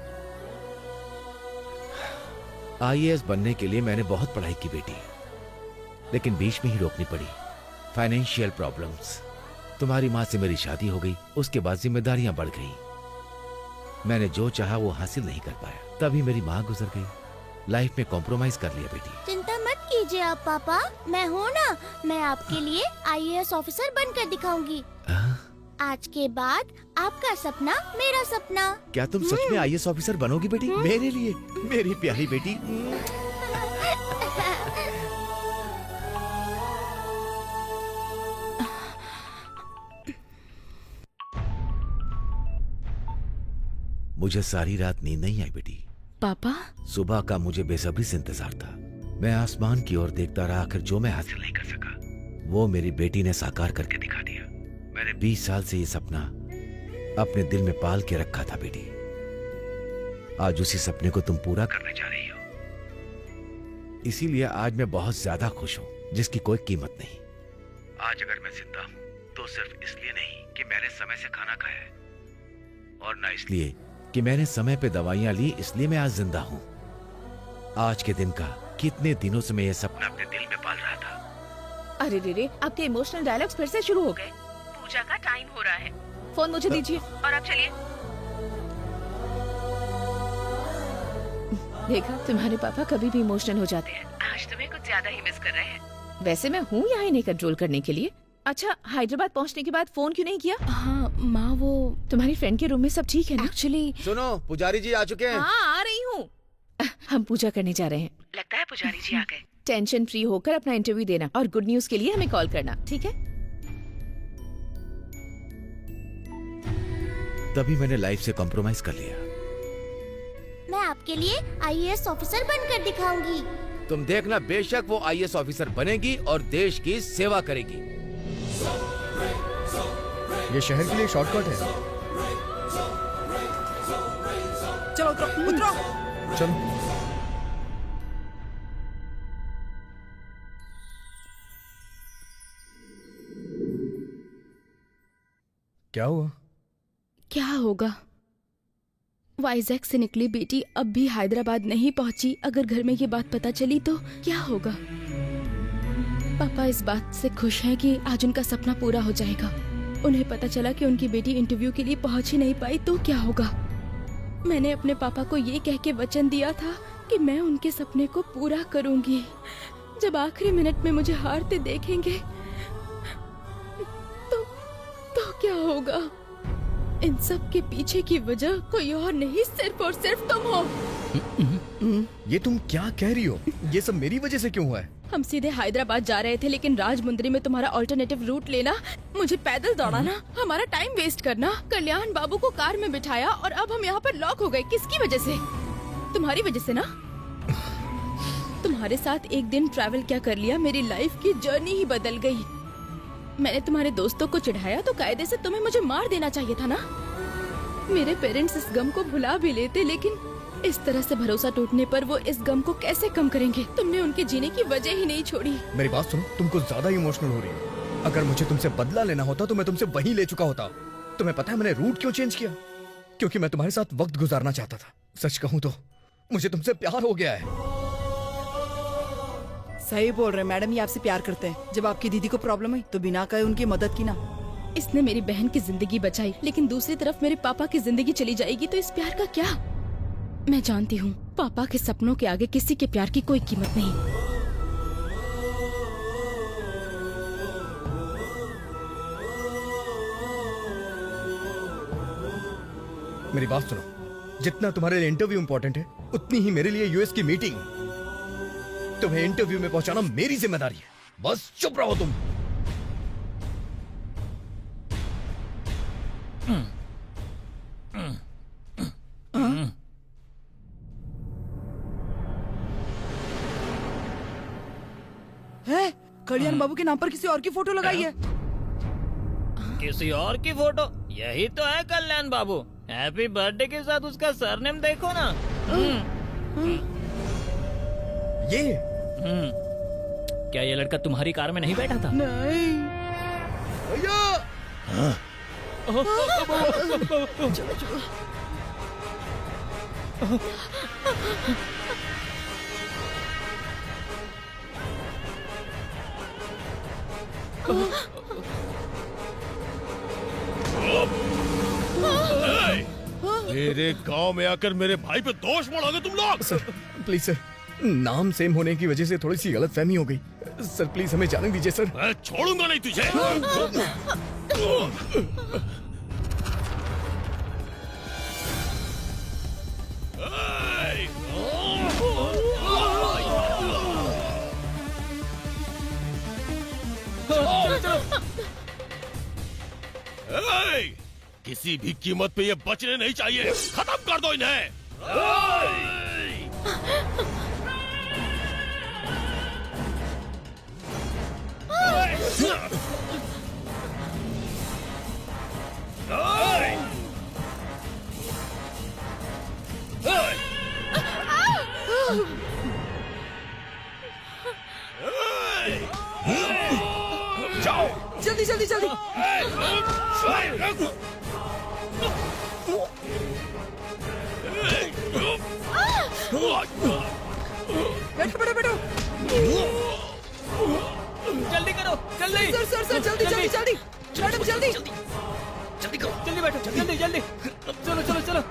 आईएएस बनने के लिए मैंने बहुत पढ़ाई की बेटी, लेकिन बीच में ही रोकनी पड़ी। Financial problems. तुम्हारी माँ से मेरी शादी हो गई, उसके बाद जिम्मेदारियां बढ़ गई। मैंने जो चाहा वो हासिल नहीं कर पाया, तभी मेरी माँ गुजर गई। लाइफ में कॉम्प्रोमाइज कर लिया बेटी। चिंता मत कीजिए लीजिए आप पापा, मैं हूँ ना, मैं आपके लिए IAS ऑफिसर बनकर दिखाऊंगी। आज के बाद आपका सपना मेरा सपना। क्या तुम सच में IAS ऑफिसर बनोगी बेटी? मेरे लिए, मेरी प्यारी बेटी। मुझे सारी रात नींद नहीं आई बेटी। पापा, सुबह का मुझे बेसब्री से इंतजार था। मैं आसमान की ओर देखता रहा, आखिर जो मैं हासिल नहीं कर सका वो मेरी बेटी ने साकार करके दिखा दिया। मैंने 20 साल से ये सपना अपने दिल में पाल के रखा था बेटी। आज उसी सपने को तुम पूरा करने जा रही हो। इसीलिए आज मैं बहुत ज्यादा खुश हूँ, जिसकी कोई कीमत नहीं। आज अगर मैं जिंदा हूँ तो सिर्फ इसलिए नहीं कि मैंने समय से खाना खाया है, और ना इसलिए कि मैंने समय पे दवाइयां ली, इसलिए मैं आज जिंदा हूँ। आज के दिन का कितने दिनों से मैं ये सपना अपने दिल में पाल रहा था। अरे रे, आपके इमोशनल डायलॉग्स फिर से शुरू हो गए। पूजा का टाइम हो रहा है, फोन मुझे दीजिए और आप चलिए। देखा, तुम्हारे पापा कभी भी इमोशनल हो जाते हैं। आज तुम्हें कुछ ज्यादा ही मिस कर रहे हैं। वैसे मैं हूँ यहाँ इन्हें कंट्रोल करने के लिए। अच्छा, हैदराबाद पहुँचने के बाद फोन क्यों नहीं किया? हाँ माँ, वो तुम्हारी फ्रेंड के रूम में सब ठीक है ना? एक्चुअली सुनो, पुजारी जी आ चुके हैं। हाँ, आ रही हूँ। हम पूजा करने जा रहे हैं। लगता है पुजारी जी आ गए। टेंशन फ्री होकर अपना इंटरव्यू देना और गुड न्यूज के लिए हमें कॉल करना, ठीक है? तभी मैंने लाइफ से कॉम्प्रोमाइज कर लिया। मैं आपके लिए IAS ऑफिसर बनकर दिखाऊंगी। तुम देखना, बेशक वो IAS ऑफिसर बनेगी और देश की सेवा करेगी। ये शहर के लिए शॉर्टकट है। चलो उतरो, उतरो। चलो। क्या हुआ? क्या होगा? वाइजैक से निकली बेटी अब भी हैदराबाद नहीं पहुंची। अगर घर में ये बात पता चली तो क्या होगा? पापा इस बात से खुश हैं कि आज उनका सपना पूरा हो जाएगा। उन्हें पता चला कि उनकी बेटी इंटरव्यू के लिए पहुंच ही नहीं पाई तो क्या होगा? मैंने अपने पापा को ये कह के वचन दिया था कि मैं उनके सपने को पूरा करूंगी। जब आखिरी मिनट में मुझे हारते देखेंगे तो क्या होगा? इन सब के पीछे की वजह कोई और नहीं, सिर्फ और सिर्फ तुम हो। ये तुम क्या कह रही हो? ये सब मेरी वजह से क्यों हुआ है? हम सीधे हैदराबाद जा रहे थे, लेकिन राजमुंद्री में तुम्हारा ऑल्टरनेटिव रूट लेना, मुझे पैदल दौड़ाना, हमारा टाइम वेस्ट करना, कल्याण बाबू को कार में बिठाया और अब हम यहाँ पर लॉक हो गए। किसकी वजह से? तुम्हारी वजह से ना। तुम्हारे साथ एक दिन ट्रैवल क्या कर लिया, मेरी लाइफ की जर्नी ही बदल गई। मैंने तुम्हारे दोस्तों को चिढ़ाया तो कायदे से तुम्हें मुझे मार देना चाहिए था ना। मेरे पेरेंट्स इस गम को भुला भी लेते, लेकिन इस तरह से भरोसा टूटने पर वो इस गम को कैसे कम करेंगे? तुमने उनके जीने की वजह ही नहीं छोड़ी। मेरी बात सुनो, तुम कुछ ज्यादा इमोशनल हो रही हो। अगर मुझे तुमसे बदला लेना होता तो मैं तुमसे वहीं ले चुका होता। तुम्हें पता है मैंने रूट क्यों चेंज किया? क्योंकि मैं तुम्हारे साथ वक्त गुजारना चाहता था। सच कहूँ तो मुझे तुमसे प्यार हो गया है। सही बोल रहे मैडम, ये आपसे प्यार करते हैं। जब आपकी दीदी को प्रॉब्लम हुई तो बिना कहे उनकी मदद की ना। इसने मेरी बहन की जिंदगी बचाई, लेकिन दूसरी तरफ मेरे पापा की जिंदगी चली जाएगी तो इस प्यार का क्या? मैं जानती हूँ पापा के सपनों के आगे किसी के प्यार की कोई कीमत नहीं। मेरी बात सुनो, जितना तुम्हारे लिए इंटरव्यू इंपॉर्टेंट है उतनी ही मेरे लिए यूएस की मीटिंग। तुम्हें इंटरव्यू में पहुंचाना मेरी जिम्मेदारी है। बस चुप रहो तुम। है कल्याण बाबू के नाम पर किसी और की फोटो लगाई है। किसी और की फोटो? यही तो है कल्याण बाबू। हैप्पी बर्थडे के साथ उसका सरनेम देखो ना। ये क्या ये लड़का तुम्हारी कार में नहीं बैठा था? नहीं। मेरे गांव में आकर मेरे भाई पे दोष मढ़ोगे तुम लोग? सर प्लीज सर, नाम सेम होने की वजह से थोड़ी सी गलतफहमी हो गई। सर प्लीज हमें जाने दीजिए सर। मैं छोड़ूंगा नहीं तुझे। किसी भी कीमत पे ये बचने नहीं चाहिए। खत्म कर दो इन्हें। जाओ जल्दी जल्दी जल्दी। बैठो बैठो बैठो। जल्दी करो जल्दी। सर सर सर जल्दी जल्दी जल्दी मैडम जल्दी जल्दी करो जल्दी बैठो जल्दी जल्दी। चलो चलो चलो।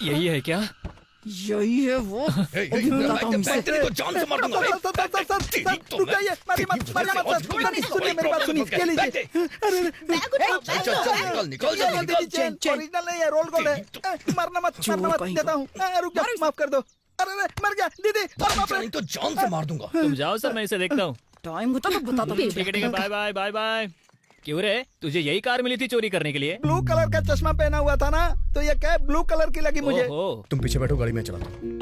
यही है क्या? यही है वो। अभी बताता हूँ इसे। तेरे को जान से मार दूंगा। रुक जाइए, मारिए मत, मारिए मत, सुनिए मेरी बात, सुनिए, ये लीजिए। चल निकल ओरिजिनल नहीं है, रोल गोल्ड है। मारना मत, देता हूँ। रुक जा, माफ कर दो। अरे मर गया दीदी। नहीं तो जान से मार दूंगा। तुम जाओ सर, मैं इसे देखता हूँ। टाइम होता तो बताता हूँ। ठीक है बाय बाय बाय बाय। क्यों रे, तुझे यही कार मिली थी चोरी करने के लिए? ब्लू कलर का चश्मा पहना हुआ था ना, तो ये कैप ब्लू कलर की लगी मुझे। तुम पीछे बैठो, गाड़ी में चलाता हूँ।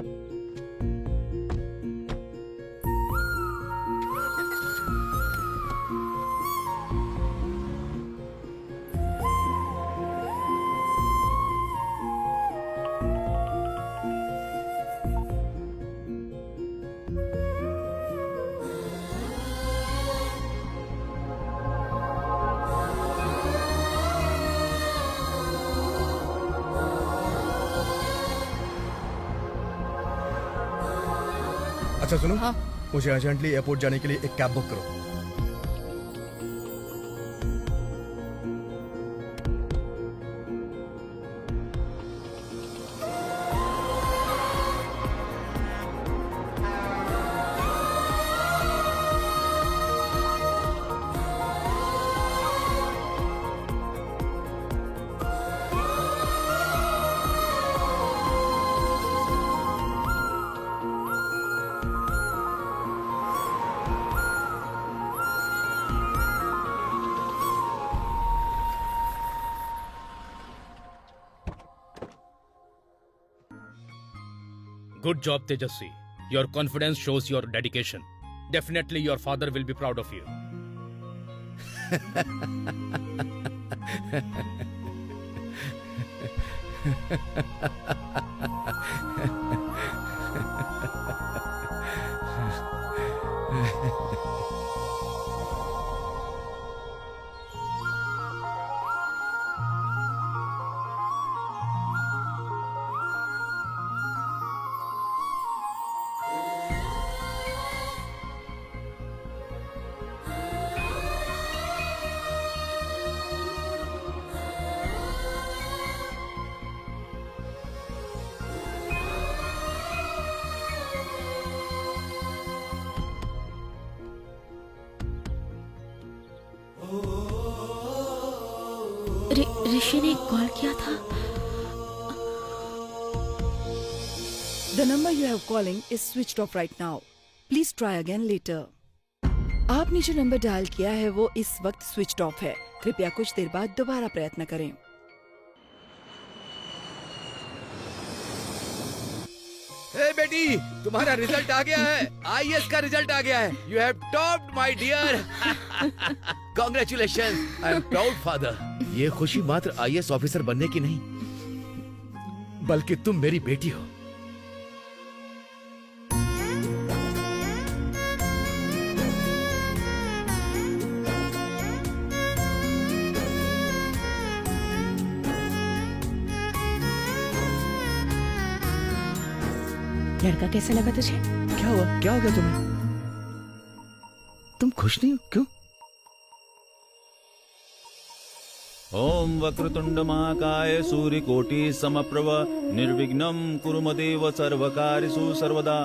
अच्छा सुनो, हाँ? मुझे अर्जेंटली एयरपोर्ट जाने के लिए एक कैब बुक करो। Good job, Tejasvi. Your confidence shows your dedication. Definitely your father will be proud of you. ऋषि ने कॉल किया था। The number you have calling is switched off right now. Please try again later. आपने जो number dial किया है वो इस वक्त स्विच ऑफ है। कृपया कुछ देर बाद दोबारा प्रयत्न करें। ए बेटी, तुम्हारा रिजल्ट आ गया है। आईएएस का रिजल्ट आ गया है। You have topped my dear. Congratulation. I am proud father. ये खुशी मात्र आईएएस ऑफिसर बनने की नहीं, बल्कि तुम मेरी बेटी हो। लड़का कैसा लगा तुझे? क्या हुआ? क्या हो गया तुम्हें? तुम खुश नहीं हो? क्यों? ओम वक्रतुंड महाकाय सूर्यकोटि समप्रभ निर्विघ्नं कुरु मदेव सर्वकार्येषु सर्वदा।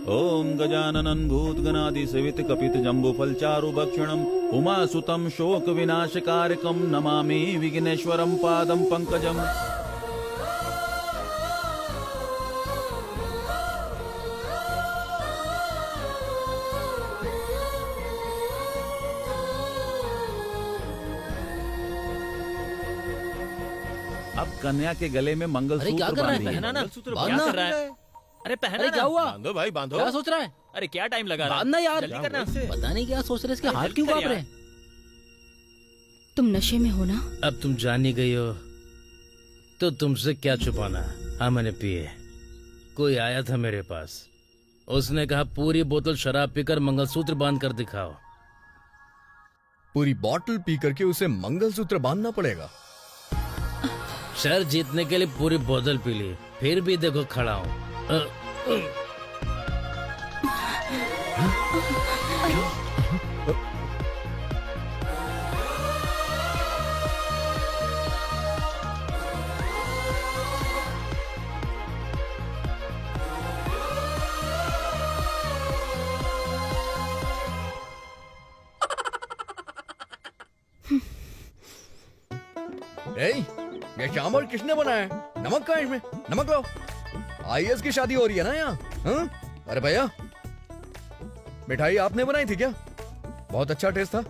ओम गजाननं भूतगणादि सेवित कपित जम्बूफल चारुभक्षणं उमासुतं शोक विनाशकारकं नमामि विघ्नेश्वरं पादं पंकजम्। अब कन्या के गले में अरे क्या मंगलसूत्र कर रहा है? बांधिए। पहना ना। मंगलसूत्र क्या बांधना कर रहा है? अरे पहना अरे ना। क्या हुआ? बांधो भाई बांधो। क्या सोच रहा है? अरे क्या टाइम लगा रहा है? बांधना यार। जल्दी करना। पता नहीं क्या सोच रहे, इसके हाथ क्यों कर कांप यार। रहे हैं? तुम नशे में हो ना? अब तुम जान ही गई हो तो तुमसे क्या छुपाना। हाँ मैंने पिए। कोई आया था मेरे पास, उसने कहा पूरी बोतल शराब पीकर मंगलसूत्र बांध कर दिखाओ। पूरी बॉटल पी करके उसे मंगलसूत्र बांधना पड़ेगा। शहर जीतने के लिए पूरी बोतल पी ली, फिर भी देखो खड़ा हूँ। ये चावल किसने बनाया है? नमक का है इसमें? नमक लो। आईएएस की शादी हो रही है ना यहाँ? हाँ? अरे भैया, मिठाई आपने बनाई थी क्या? बहुत अच्छा टेस्ट था,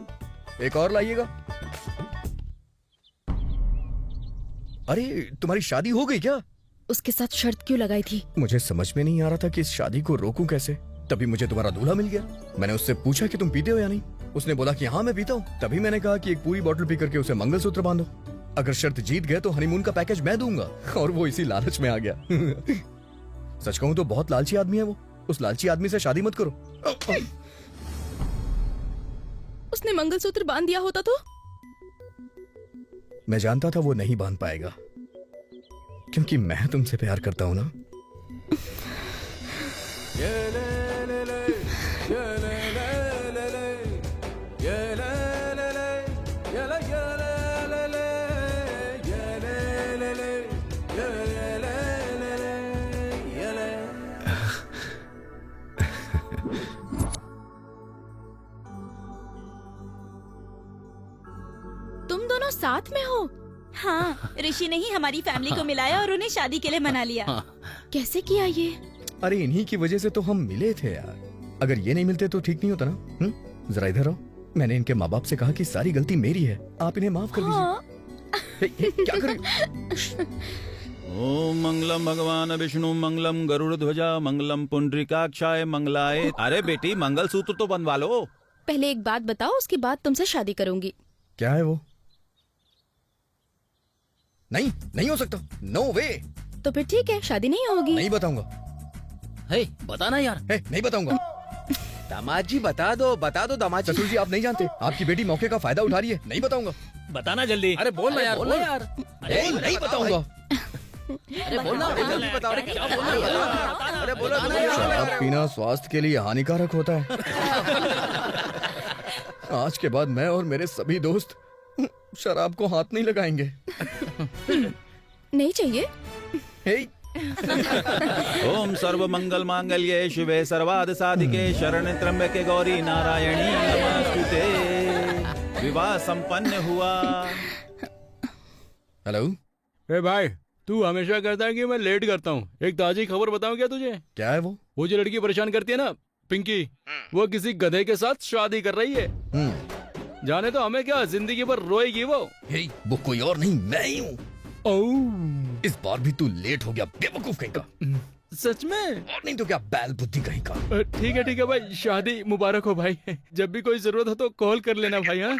एक और लाइएगा। अरे तुम्हारी शादी हो गई क्या? उसके साथ शर्त क्यों लगाई थी? मुझे समझ में नहीं आ रहा था कि इस शादी को रोकूं कैसे। तभी मुझे तुम्हारा दूल्हा मिल गया। मैंने उससे पूछा कि तुम पीते हो या नहीं। उसने बोला कि हाँ मैं पीता हूँ। तभी मैंने कहा कि एक पूरी बोतल पी करके उसे मंगलसूत्र बांधो। अगर शर्त जीत गए तो हनीमून का पैकेज मैं दूंगा। और वो इसी लालच में आ गया। सच कहूं तो बहुत लालची आदमी है वो। उस लालची आदमी से शादी मत करो। उसने मंगलसूत्र बांध दिया होता तो? मैं जानता था वो नहीं बांध पाएगा, क्योंकि मैं तुमसे प्यार करता हूं ना। तुम दोनों साथ में हो? हाँ, ऋषि ने ही हमारी फैमिली को मिलाया और उन्हें शादी के लिए मना लिया। कैसे किया ये? अरे इन्हीं की वजह से तो हम मिले थे यार। अगर ये नहीं मिलते तो ठीक नहीं होता ना। जरा इधर आओ। मैंने इनके माँ बाप से कहा कि सारी गलती मेरी है, आप इन्हें माफ कर दीजिए। क्या करें? ओम मंगलम भगवान विष्णु मंगलम गरुड़ ध्वजा मंगलम पुंडरीकाक्षाय मंगलाय। अरे बेटी मंगलसूत्र तो बनवा लो। पहले एक बात बताओ, उसके बाद तुमसे शादी करूंगी। क्या है वो? नहीं, नहीं हो सकता। नो वे। तो फिर ठीक है, शादी नहीं होगी। नहीं बताऊंगा। हे, बताना यार। नहीं बताऊंगा। दामाद जी बता दो दामाद जी। ससुर जी आप नहीं जानते, आपकी बेटी मौके का फायदा उठा रही है। नहीं बताऊंगा। बताना जल्दी। अरे बोल ना यार, बोल बोल। यार। नहीं बताऊंगा। अरे बोलना। जल्दी बताओ। अरे बोलो। शराब पीना स्वास्थ्य के लिए हानिकारक होता है। आज के बाद मैं और मेरे सभी दोस्त शराब को हाथ नहीं लगाएंगे। नहीं चाहिए। ओम सर्व मंगल मांगल्ये शिवे सर्वाद साधिके शरण्य त्र्यंबके गौरी नारायणी नमस्तुते। विवाह संपन्न हुआ। हेलो। ए भाई, तू हमेशा कहता है कि मैं लेट करता हूँ। एक ताजी खबर बताऊं क्या तुझे? क्या है वो? वो जो लड़की परेशान करती है ना, पिंकी, वो किसी गधे के साथ शादी कर रही है। जाने तो हमें क्या, जिंदगी भर रोएगी वो। वो कोई और नहीं, मैं ही हूँ। इस बार भी तू लेट हो गया, बेवकूफ कहीं का। सच में? और नहीं तो क्या, बैल बुद्धि कहीं का। ठीक है भाई, शादी मुबारक हो भाई। जब भी कोई जरूरत हो तो कॉल कर लेना भाई। हाँ।